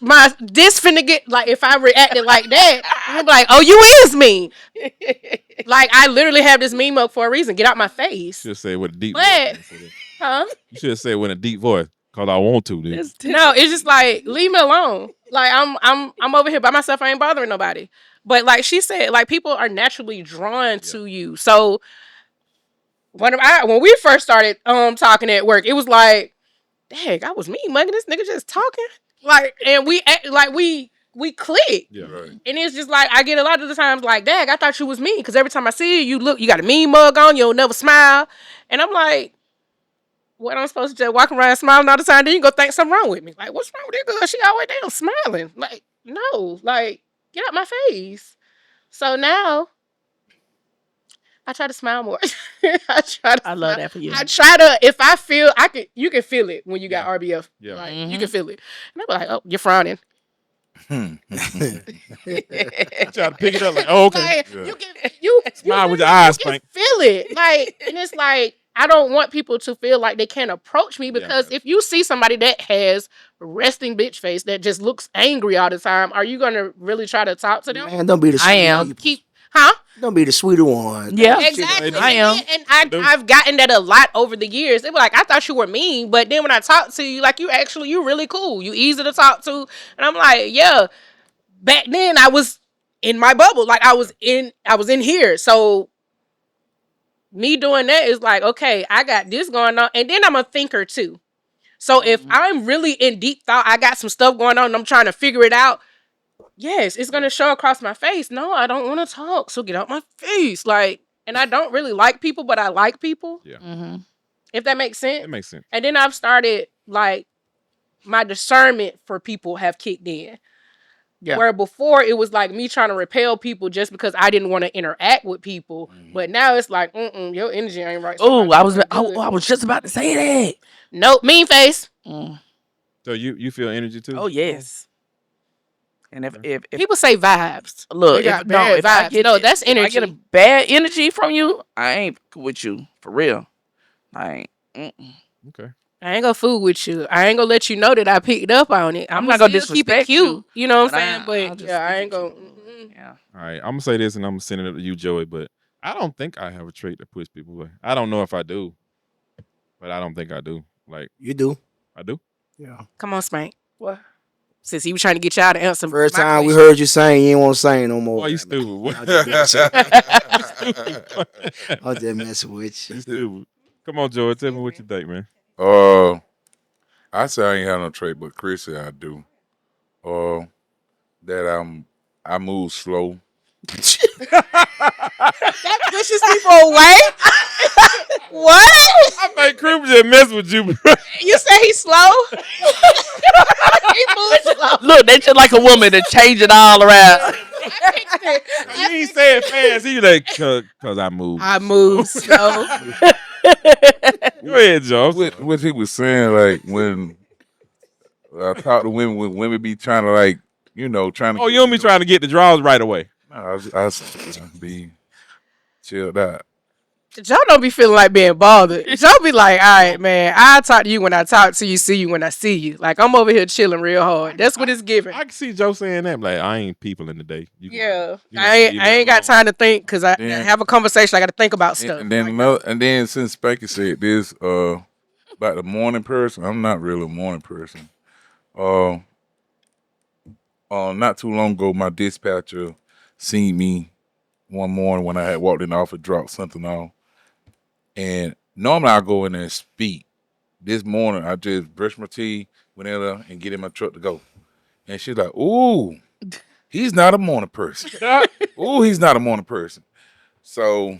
this finna get like if I reacted like that, you'll be like, oh, you is mean. Like I literally have this meme up for a reason. Get out my face. should say it with a deep But- voice. Huh? You should say it with a deep voice. Cause I want to, dude. It's No, it's just like leave me alone. Like I'm over here by myself. I ain't bothering nobody. But like she said, like people are naturally drawn to you. So when we first started talking at work, it was like, dang, I was mean mugging this nigga just talking. Like, and we act like we click. Yeah. Right. And it's just like I get a lot of the times like, dang, I thought you was mean because every time I see you, you got a mean mug on, you'll never smile, and I'm like, what I'm supposed to just walk around smiling all the time? Then you go think something wrong with me. Like, what's wrong with that girl? She always damn smiling. Like, no, like get out my face. So now I try to smile more. I love that for you. I try to, if I feel you can feel it when you got RBF. Yeah. Like, Mhm. you can feel it. And I'm like, oh, you're frowning. I try to pick it up like, oh, okay. Like, Yeah. you Smile with your literally- eyes, you can Spank. feel it. Like, and it's like, I don't want people to feel like they can't approach me because if you see somebody that has resting bitch face that just looks angry all the time, are you gonna really try to talk to them? Man, don't be the I sweeter am. one. Huh? Don't be the sweeter one. Yeah. Exactly. I am. And I've gotten that a lot over the years. They were like, I thought you were mean, but then when I talk to you, like you really cool. You easy to talk to. And I'm like, yeah. Back then I was in my bubble. Like I was in here. So me doing that is like, okay, I got this going on. And then I'm a thinker too. So if I'm really in deep thought, I got some stuff going on and I'm trying to figure it out. Yes, it's gonna show across my face. No, I don't want to talk. So get out my face. Like, and I don't really like people, but I like people. Mm-hmm. If that makes sense. It makes sense. And then I've started like my discernment for people have kicked in. Yeah. Where before it was like me trying to repel people just because I didn't want to interact with people. But now it's like, your energy ain't right. Oh, Somebody I was not good. I was just about to say that. Nope, mean face. Mm. So you feel energy too? Oh yes. And if People say vibes. look, They got if, no, bad if I vibes. get No, that's if I get a energy. bad energy from you, I ain't with you for real. Like, Okay. I ain't gonna fool with you. I ain't gonna let you know that I picked up on it. I'm not gonna still keep it disrespect cute. you, You know what but I'm saying? I'll But just yeah, I speak ain't it to gonna. yeah. All right. I'm gonna say this and I'm gonna send it up to you, Joey, but I don't think I have a trait that push people away. I don't know if I do, but I don't think I do. Like You do. I do. Yeah. Come on, Spank. What? Since he was trying to get y'all to answer. First my time we question. heard you sing, you ain't want to sing no more. Oh, you stupid. What? I'm just messing- You I'm just messing with you. stupid. Come on, Joey. Tell me what you think, man. I say I ain't have no trait, but Chris said I do. That I move slow. That pushes people away. What? I think Crib just mess with you, bro. You say he's slow? He moves slow. Look, they just like a woman to change it all around. You ain't saying fast. You like, cause I moved. I moved slow. Go ahead, Joe. What he was saying, like when I talk to women, when women be trying to like, trying to. Oh, you don't be trying to get the draws right away. No, I be chilled out. Joe don't be feeling like being bothered. Joe be like, all right, man, I'll talk to you when I talk to you, see you when I see you. Like, I'm over here chilling real hard. That's what it's giving. I can see Joe saying that. Like, I ain't people in the day. Yeah. you I ain't got alone. time to think because I Yeah. have a conversation. I got to think about stuff. And then since Spanky said this about the morning person, I'm not really a morning person. Not too long ago, my dispatcher seen me one morning when I had walked in the office, dropped something off. And normally I go in there and speak. This morning I just brushed my teeth, went in there and get in my truck to go. And she's like, "Ooh, he's not a morning person. Ooh, he's not a morning person." So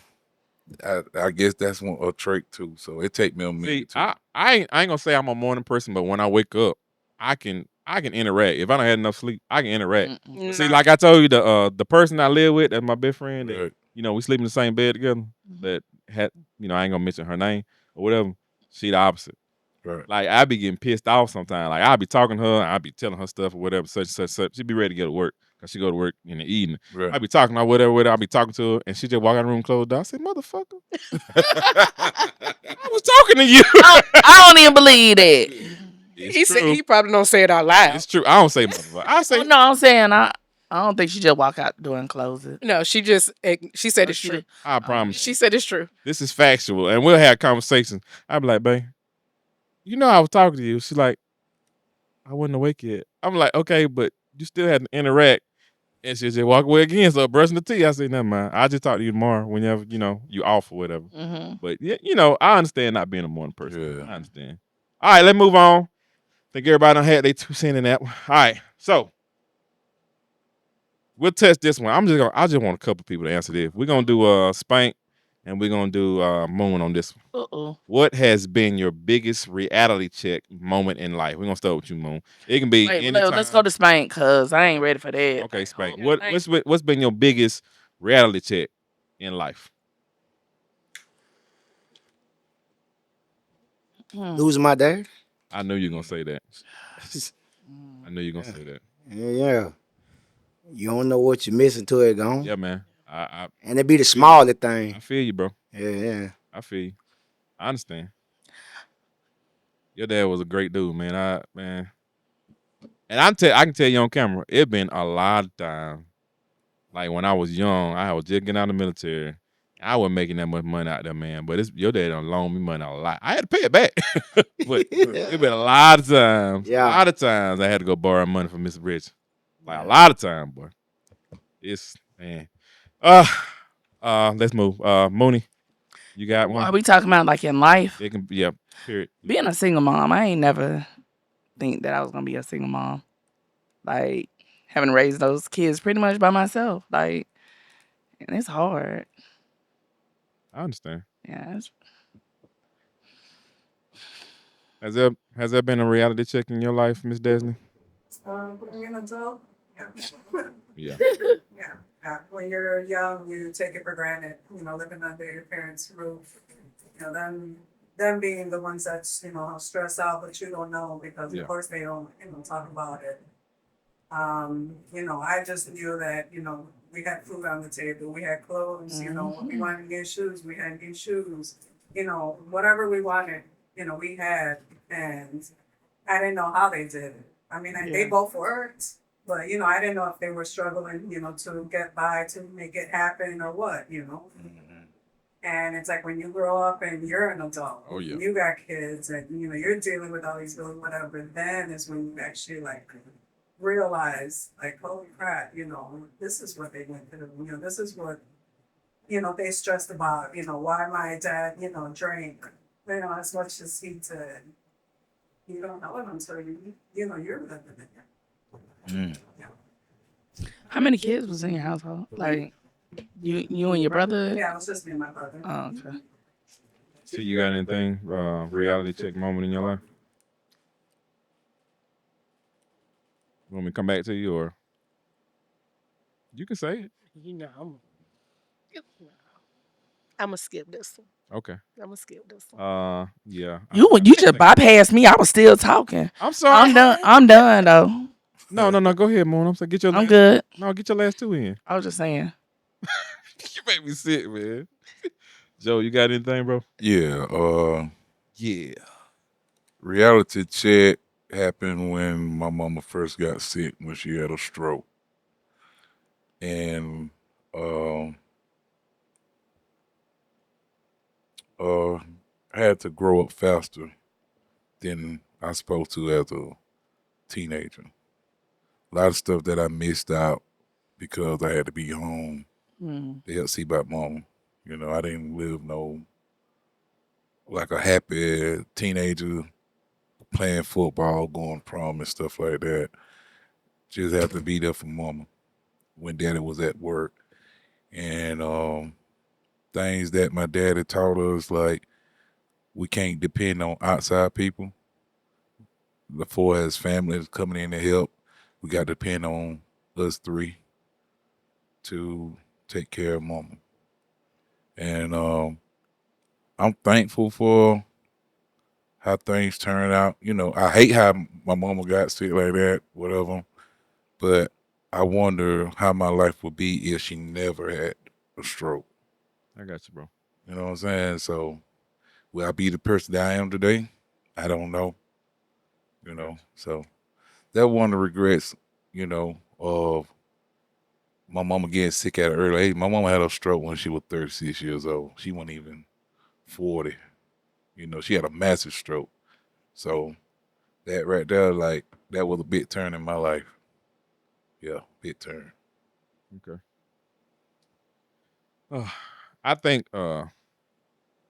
I guess that's a trait too. So it take me a minute. See, I ain't gonna say I'm a morning person, but when I wake up, I can interact. If I don't have enough sleep, I can interact. See, like I told you, the person I live with, that's my best friend. That, Right. we sleep in the same bed together. That had, I ain't gonna mention her name or whatever. She the opposite. Right. Like I be getting pissed off sometimes. Like I'll be talking to her, I'll be telling her stuff or whatever, such. She be ready to go to work because she go to work in the evening. Right. I be talking to her, whatever. I be talking to her, and she just walk out of the room, close the door. I say, "Motherfucker, I was talking to you." I don't even believe that. It's He true. said he probably don't say it out loud. It's true. I don't say motherfucker. I say Oh, no, I'm saying I don't think she just walk out the door and close it. No, she said it's true. I promise. She said it's true. This is factual, and we'll have conversations. I be like, "Babe, I was talking to you." She's like, "I wasn't awake yet." I'm like, "Okay, but you still had to interact." And she just walk away again. So brushing the teeth, I say, "Never mind. I'll just talk to you tomorrow whenever you off or whatever." Mm-hmm. But yeah, I understand not being a morning person. Yeah. I understand. All right, let's move on. Think everybody done had their 2 cents in that one. All right, so we'll test this one. I just want a couple people to answer this. We're gonna do Spank and we're gonna do Moon on this one. Uh-oh. What has been your biggest reality check moment in life? We're gonna start with you, Moon. It can be Wait, anytime. let's go to Spank because I ain't ready for that. Okay, Spank. Okay, What's been your biggest reality check in life? Losing my dad. I knew you were gonna say that. I knew you were gonna say that. Yeah. You don't know what you're missing till it gone. Yeah, man. I And it be the smaller I thing. feel you, bro. Yeah. I feel you. I understand. Your dad was a great dude, man. And I can tell you on camera, it been a lot of time. Like when I was young, I was just getting out of the military. I wasn't making that much money out there, man. But your dad done loaned me money a lot. I had to pay it back. But it been a lot of times. Yeah. A lot of times I had to go borrow money from Mr. Rich. Like a lot of times, boy. It's man. Let's move. Mooney, you got one? Are we talking about like in life? It can, yeah. Period. Being a single mom, I ain't never think that I was gonna be a single mom. Like having raised those kids pretty much by myself. Like, and it's hard. I understand. Yeah. Has there been a reality check in your life, Miss Desney? Being an adult, yeah. Yeah. Yeah. When you're young, you take it for granted, living under your parents' roof. Them being the ones that's, stressed out, but you don't know because Yeah. of course they don't, talk about it. I just knew that, we had food on the table, we had clothes, when we wanted to get shoes, we had new shoes. Whatever we wanted, we had, and I didn't know how they did it. I mean, they both worked, but I didn't know if they were struggling, to get by, to make it happen or what, And it's like when you grow up and you're an adult, Oh, yeah. you got kids, and you're dealing with all these bills, whatever. Then is when you actually realize, holy crap, this is what they went through. This is what they stressed about. Why my dad, drank, as much as he did. You don't know it until you're living it. How many kids was in your household? Like you and your brother? Yeah, it was just me and my brother. Oh, okay. So you got anything reality check moment in your life? You want me to come back to you, or you can say it? You know, I'm gonna skip this one. Okay. I'm gonna skip this one. Yeah. You just bypassed me. I was still talking. I'm sorry. I'm done. I'm done though. No. Go ahead, Moon. I'm saying get your. I'm good. No, get your last two in. I was just saying. You make me sick, man. Joe, you got anything, bro? Yeah. Yeah. Reality check happened when my mama first got sick when she had a stroke. And I had to grow up faster than I was supposed to as a teenager. A lot of stuff that I missed out because I had to be home Mm. to help see about mama. You know, I didn't live like a happy teenager playing football, going prom and stuff like that. Just have to be there for mama when daddy was at work. And things that my daddy taught us, like we can't depend on outside people. Before his family is coming in to help, we got to depend on us three to take care of mama. And I'm thankful for how things turned out. You know, I hate how my mama got sick like that, whatever. But I wonder how my life would be if she never had a stroke. I got you, bro. You know what I'm saying? So will I be the person that I am today? I don't know. You know, so that one of the regrets, you know, of my mama getting sick at an early age. My mama had a stroke when she was 36 years old. She wasn't even 40. You know, she had a massive stroke. So that right there, like, that was a big turn in my life. Yeah, big turn. Okay. I think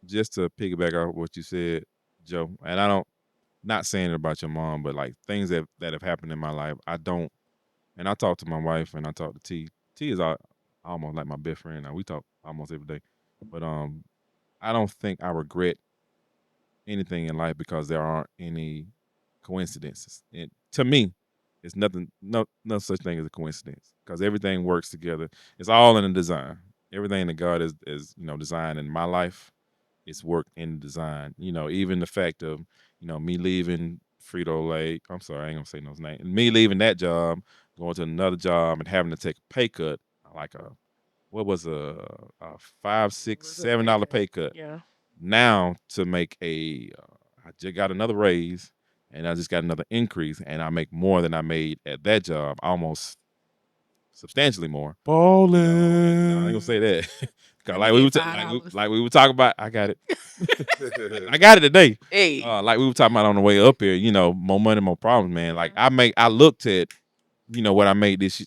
just to piggyback off what you said, Joe, and I don't not saying it about your mom, but like things that have happened in my life, I don't. And I talk to my wife and I talk to T. T is almost like my best friend now. We talk almost every day, but I don't think I regret anything in life because there aren't any coincidences. And to me, it's nothing, no such thing as a coincidence because everything works together. It's all in the design. Everything that God is designed in my life, it's worked in design. You know, even the fact of me leaving Frito Lay. I'm sorry, I ain't gonna say no name. Me leaving that job, going to another job, and having to take a pay cut, like a $5, $6, $7 pay cut. Yeah. Now to make I just got another raise and I just got another increase and I make more than I made at that job, almost substantially more. Ballin'. I ain't gonna say that. 'Cause like we were talking about, I got it. I got it today. Hey. Like we were talking about on the way up here, more money, more problems, man. Like I looked at, what I made this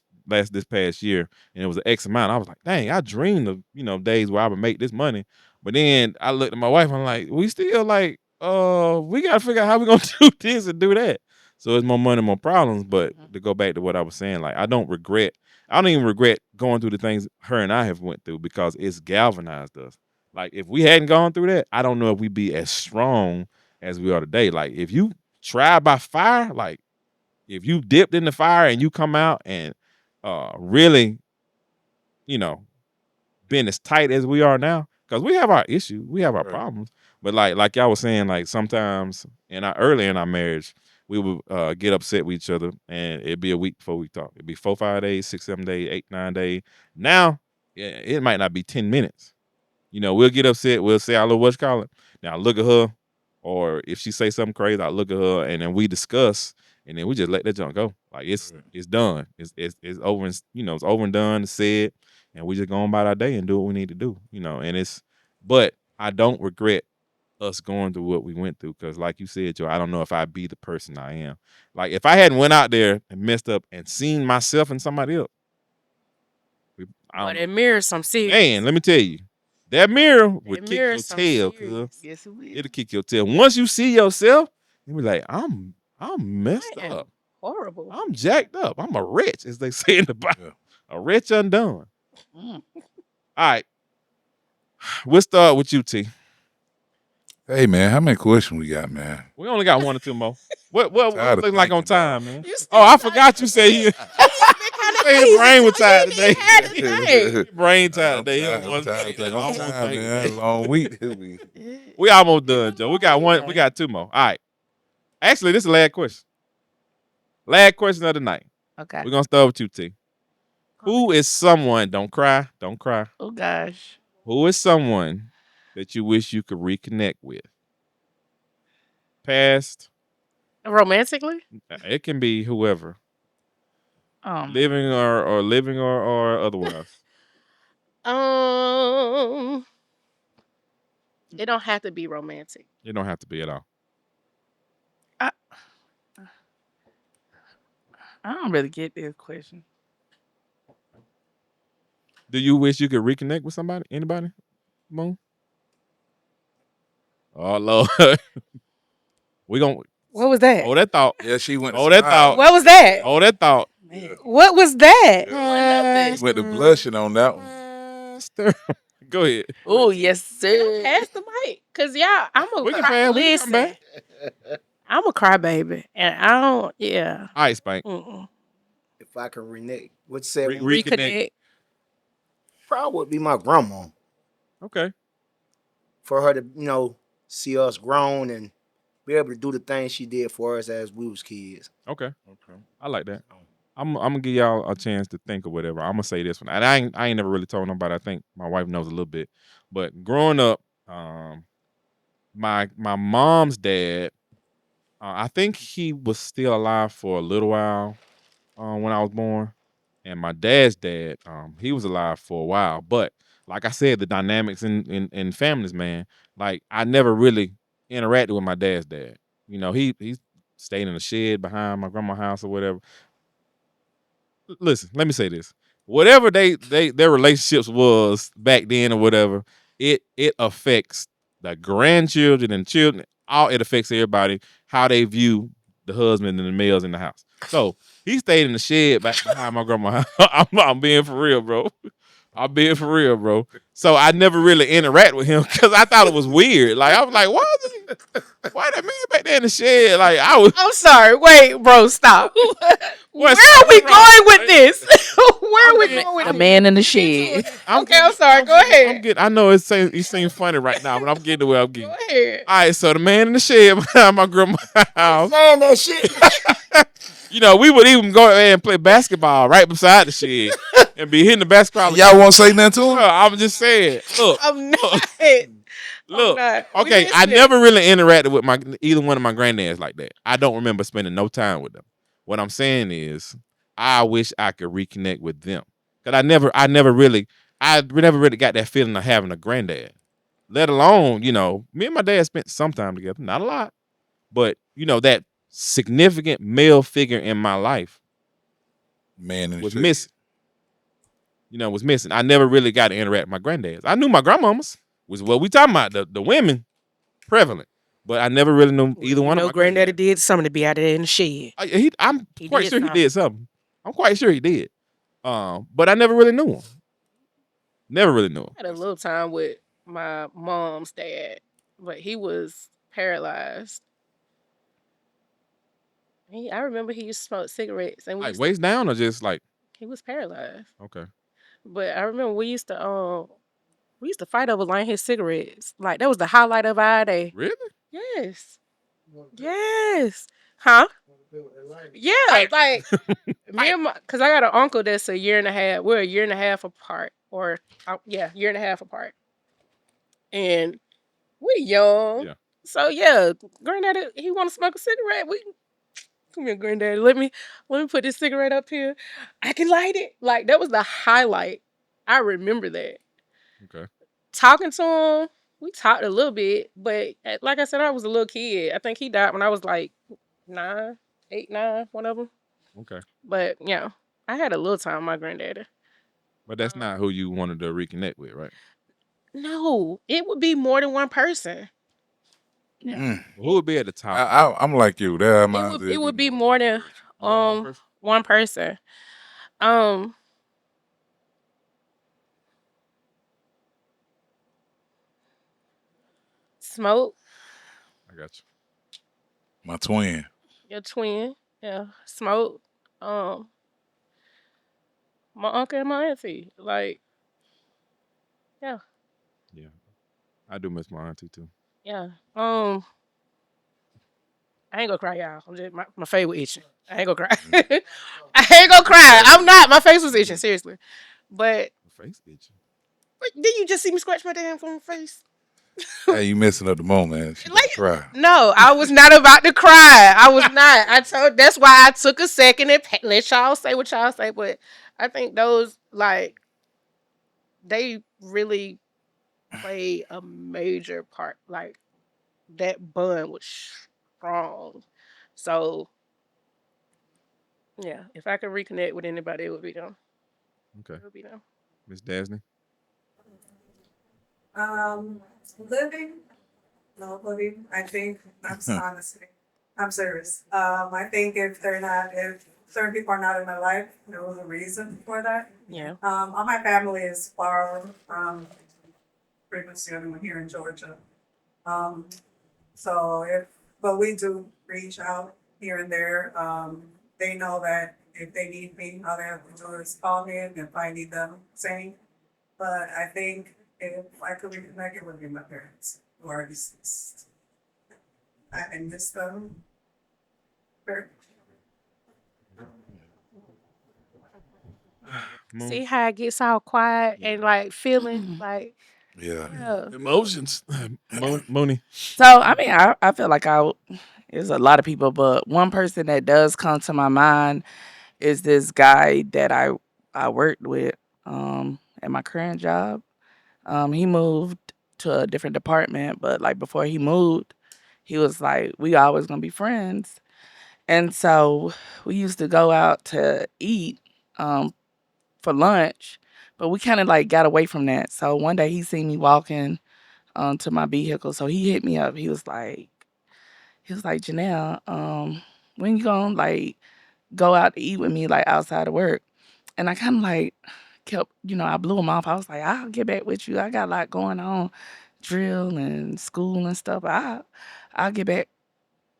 past year, and it was an X amount. I was like, dang, I dreamed of, days where I would make this money. But then I looked at my wife, I'm like, we still like, we gotta figure out how we're gonna do this and do that. So it's more money, more problems. But to go back to what I was saying, like I don't even regret going through the things her and I have went through because it's galvanized us. Like if we hadn't gone through that, I don't know if we'd be as strong as we are today. Like if you try by fire, like if you dipped in the fire and you come out and really, been as tight as we are now, because we have our issues, we have our problems. But like y'all was saying, like sometimes early in our marriage, we would get upset with each other, and it'd be a week before we talk. It'd be 4, 5 days, 6, 7 days, 8, 9 days. Now, it might not be 10 minutes. We'll get upset. We'll say our little what you call it. Now look at her, or if she say something crazy, I look at her, and then we discuss, and then we just let that junk go. Like it's done. It's over. And, it's over and done. It's said, and we just go on about our day and do what we need to do. But I don't regret us going through what we went through because, like you said, Joe, I don't know if I'd be the person I am. Like if I hadn't went out there and messed up and seen myself and somebody else, But it mirrors some serious. Man, let me tell you, that mirror would kick your tail. Yes, it will. It'll kick your tail. Once you see yourself, you be like, I'm messed up. Horrible. I'm jacked up. I'm a wretch, as they say in the Bible. A wretch undone. All right. We'll start with you, T. Hey man, how many questions we got, man? We only got 1 or 2 more. What Tired of looking like on thinking, dog. time, man? You Oh, I still forgot you said you. kinda Say the brain was tired today. had to think. Your brain tired I'm today. tired, He don't I'm tired, want to I'm almost tired, think. man. Long week this week. We almost done, Joe. We got one. We got 2 more. All right. Actually, this is the last question. Last question of the night. Okay. We're gonna start with you, T. Who is someone? Don't cry. Don't cry. Oh gosh. Who is someone that you wish you could reconnect with? Past. Romantically? It can be whoever, Um. living or living or otherwise. It don't have to be romantic. It don't have to be at all. I, I don't really get this question. Do you wish you could reconnect with somebody? Anybody? Moon? Oh Lord. We gonna What was that? hold that thought. Yeah, she went. to Hold that smile. thought. What was that? Hold that thought. What was that? She went to blushing on that one. Go ahead. Oh yes, sir. Pass the mic, cause y'all, I'm a We can pass. We can come listen. back. I'm a crybaby, and I don't. Yeah. All right, Spank. If I can renege, what you say? Reconnect. Probably would be my grandma. Okay. For her to, see us grown and be able to do the things she did for us as we was kids. Okay. I like that. I'm gonna give y'all a chance to think or whatever. I'm gonna say this one. And I ain't never really told nobody. I think my wife knows a little bit. But growing up, my mom's dad, I think he was still alive for a little while when I was born. And my dad's dad, he was alive for a while. But like I said, the dynamics in families, man, like I never really interacted with my dad's dad. You know, he stayed in a shed behind my grandma's house or whatever. Listen, let me say this. Whatever their relationships was back then or whatever, it affects the grandchildren and children. It affects everybody how they view the husband and the males in the house. So he stayed in the shed back behind my grandma's house. I'm being for real, bro. I'm being for real, bro. So I never really interact with him because I thought it was weird. Like I was like, why that man back there in the shed? Like I'm sorry. Wait, bro, stop. Where are we going with this? Where are we going with The this? man in the shed. Okay, I'm sorry. Go ahead. I know it seems funny right now, but I'm getting to where I'm getting. Go ahead. All right, so the man in the shed behind my grandma's house. Saying that shit. You know, we would even go ahead and play basketball right beside the shed and be hitting the basketball. Y'all won't say nothing to him? I'm just saying. Look, I'm not. look. I'm not. We Okay, I listening. never really interacted with either one of my granddads like that. I don't remember spending no time with them. What I'm saying is, I wish I could reconnect with them. Cause I never really got that feeling of having a granddad. Let alone, me and my dad spent some time together, not a lot, but that significant male figure in my life was missing. Was missing. I never really got to interact with my granddads. I knew my grandmamas, was what we talking about. The women prevalent, but I never really knew either one of my granddaddy did something to be out there in the shed. I'm He quite did sure he something. did something. I'm quite sure he did. But I never really knew him. Never really knew him. I had a little time with my mom's dad, but he was paralyzed. I remember he used to smoke cigarettes, and Like waist down or just like he was paralyzed. okay. But I remember we used to fight over lighting his cigarettes. Like that was the highlight of our day. Really? Yes. Yes. Huh? Yeah, like me and cause I got an uncle that's a year and a half. We're a year and a half apart, or year and a half apart, and we young. Yeah. So yeah, granddaddy, he want to smoke a cigarette. Come here, granddaddy. Let me put this cigarette up here. I can light it. Like that was the highlight. I remember that. Okay. Talking to him, we talked a little bit, but like I said, I was a little kid. I think he died when I was like 9, 8, 9, one of them. Okay. But yeah, I had a little time with my granddaddy. But that's not who you wanted to reconnect with, right? No, it would be more than one person. Who would be at the top? I'm like you. That It would be more than one person. Smoke. I got you. My twin. Your twin. Yeah. Smoke. My uncle and my auntie. Like, yeah. Yeah, I do miss my auntie too. Yeah. I ain't gonna cry, y'all. I'm just my face was itching. I ain't gonna cry. I ain't gonna cry. I'm not. My face was itching, seriously. But My face itching. did you just see me scratch my damn phone face? Hey, you messing up the moment. She Like, gonna cry. no, I was not about to cry. I was not. I told. That's why I took a second and let y'all say what y'all say. But I think those like they really play a major part. Like that bond was strong. So yeah, if I could reconnect with anybody, it would be them. Okay, It would be them. Miss Dasney. Living, no living. I think I'm honestly, I'm serious. I think if certain people are not in my life, there was a reason for that. Yeah. All my family is far pretty much the other one here in Georgia. Um, so but we do reach out here and there. They know that if they need me, all they have to do is call me, and if I need them, same. But I think if I could reconnect, it would be my parents who are deceased. I miss them very Moon. See how it gets all quiet and like feeling like Yeah. yeah. Emotions. Mooney. So I mean, I feel like there's a lot of people, but one person that does come to my mind is this guy that I worked with at my current job. He moved to a different department, but like before he moved, he was like, we always gonna be friends. And so we used to go out to eat for lunch, but we kind of like got away from that. So one day he seen me walking to my vehicle, so he hit me up. He was like, Janelle, when you gonna like go out to eat with me like outside of work? And I kind of like kept, I blew him off. I was like, I'll get back with you. I got a lot going on, drill and school and stuff. I'll get back.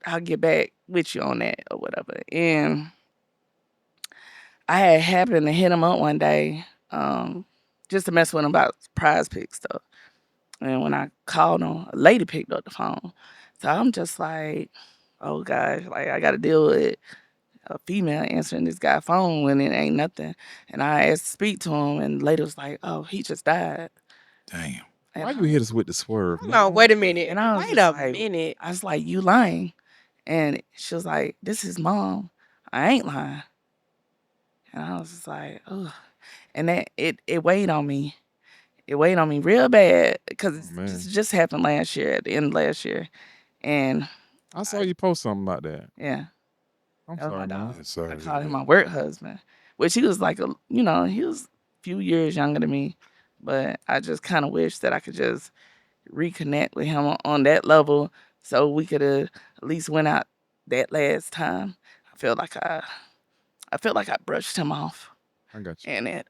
I'll get back with you on that or whatever. And I had happened to hit him up one day, just to mess with him about prize pick stuff. And when I called him, a lady picked up the phone. So I'm just like, oh gosh, like I got to deal with a female answering this guy's phone when it ain't nothing. And I asked to speak to him, and the lady was like, oh, he just died. Damn. And Why you hit us with the swerve? Hold on, wait a minute. And I was Wait just a like, minute. I was like, you lying. And she was like, this is mom. I ain't lying. And I was just like, oh. And that it weighed on me. It weighed on me real bad because man. this just happened last year, at the end of last year. And I saw you post something about that. yeah, I'm that was my sorry, dog. man. Yeah, sorry I to called hear him that. my work husband, which he was like, he was a few years younger than me. But I just kind of wish that I could just reconnect with him on that level so we could have at least went out that last time. I felt like I brushed him off. I got you. And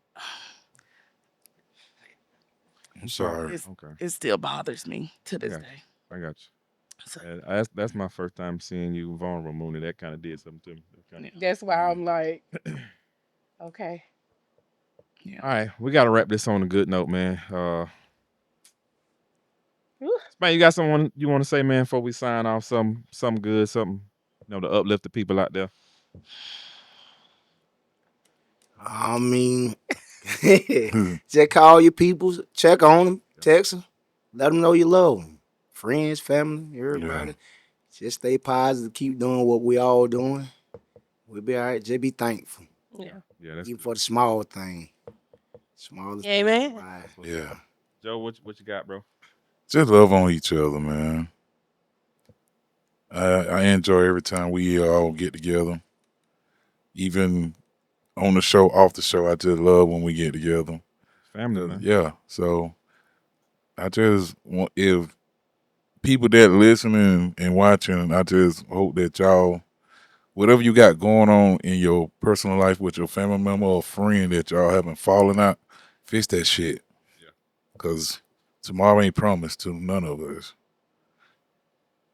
I'm sorry. Okay, it still bothers me to this Yeah. day. I got you. So, And that's my first time seeing you vulnerable, Mooney. That kind of did something to me. That kinda- That's why I'm like, okay. All right, we got to wrap this on a good note, man. Whew. Man, you got someone you want to say, man, before we sign off? Something good, something to uplift the people out there. I mean, just call your people, check on them, text them, let them know you love them. Friends, family, everybody. Just stay positive, keep doing what we all doing. We'll be all right. Just be thankful, Yeah. Yeah, that's even good. for the small thing. Smallest Yeah, thing. man. Right. Yeah. Joe, what you got, bro? Just love on each other, man. I enjoy every time we all get together. Even on the show, off the show, I just love when we get together. Family, man. Yeah. So I just want, if people that listening and watching, I just hope that y'all, whatever you got going on in your personal life with your family member or friend that y'all haven't fallen out, fix that shit. Yeah. Because tomorrow ain't promised to none of us.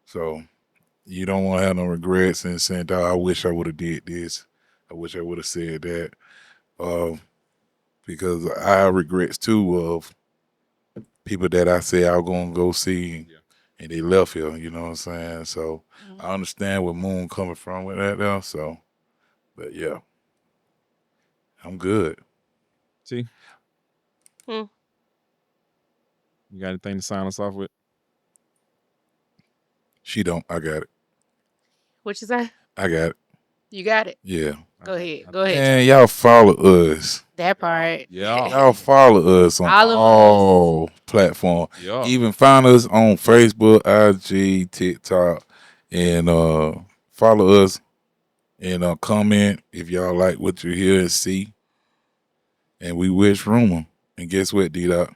So you don't want to have no regrets and saying, "Dog, I wish I would have did this. I wish I would have said that." Because I have regrets too of people that I say I was gonna go see and they left here. You know what I'm saying? So I understand where Moon coming from with that though. So, but yeah, I'm good. See, Hmm. you got anything to sign us off with? She don't. I got it. What you say? I got it. You got it. Yeah. Go ahead. Go ahead. And y'all follow us. That part. Yeah. Y'all follow us on All of us. all platforms. Yeah. Even find us on Facebook, IG, TikTok, and follow us and comment if y'all like what you hear and see. And we wish rumor. And guess what, D-Dot?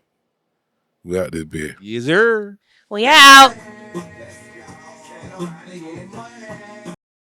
We out this bit. Yes, sir. We out.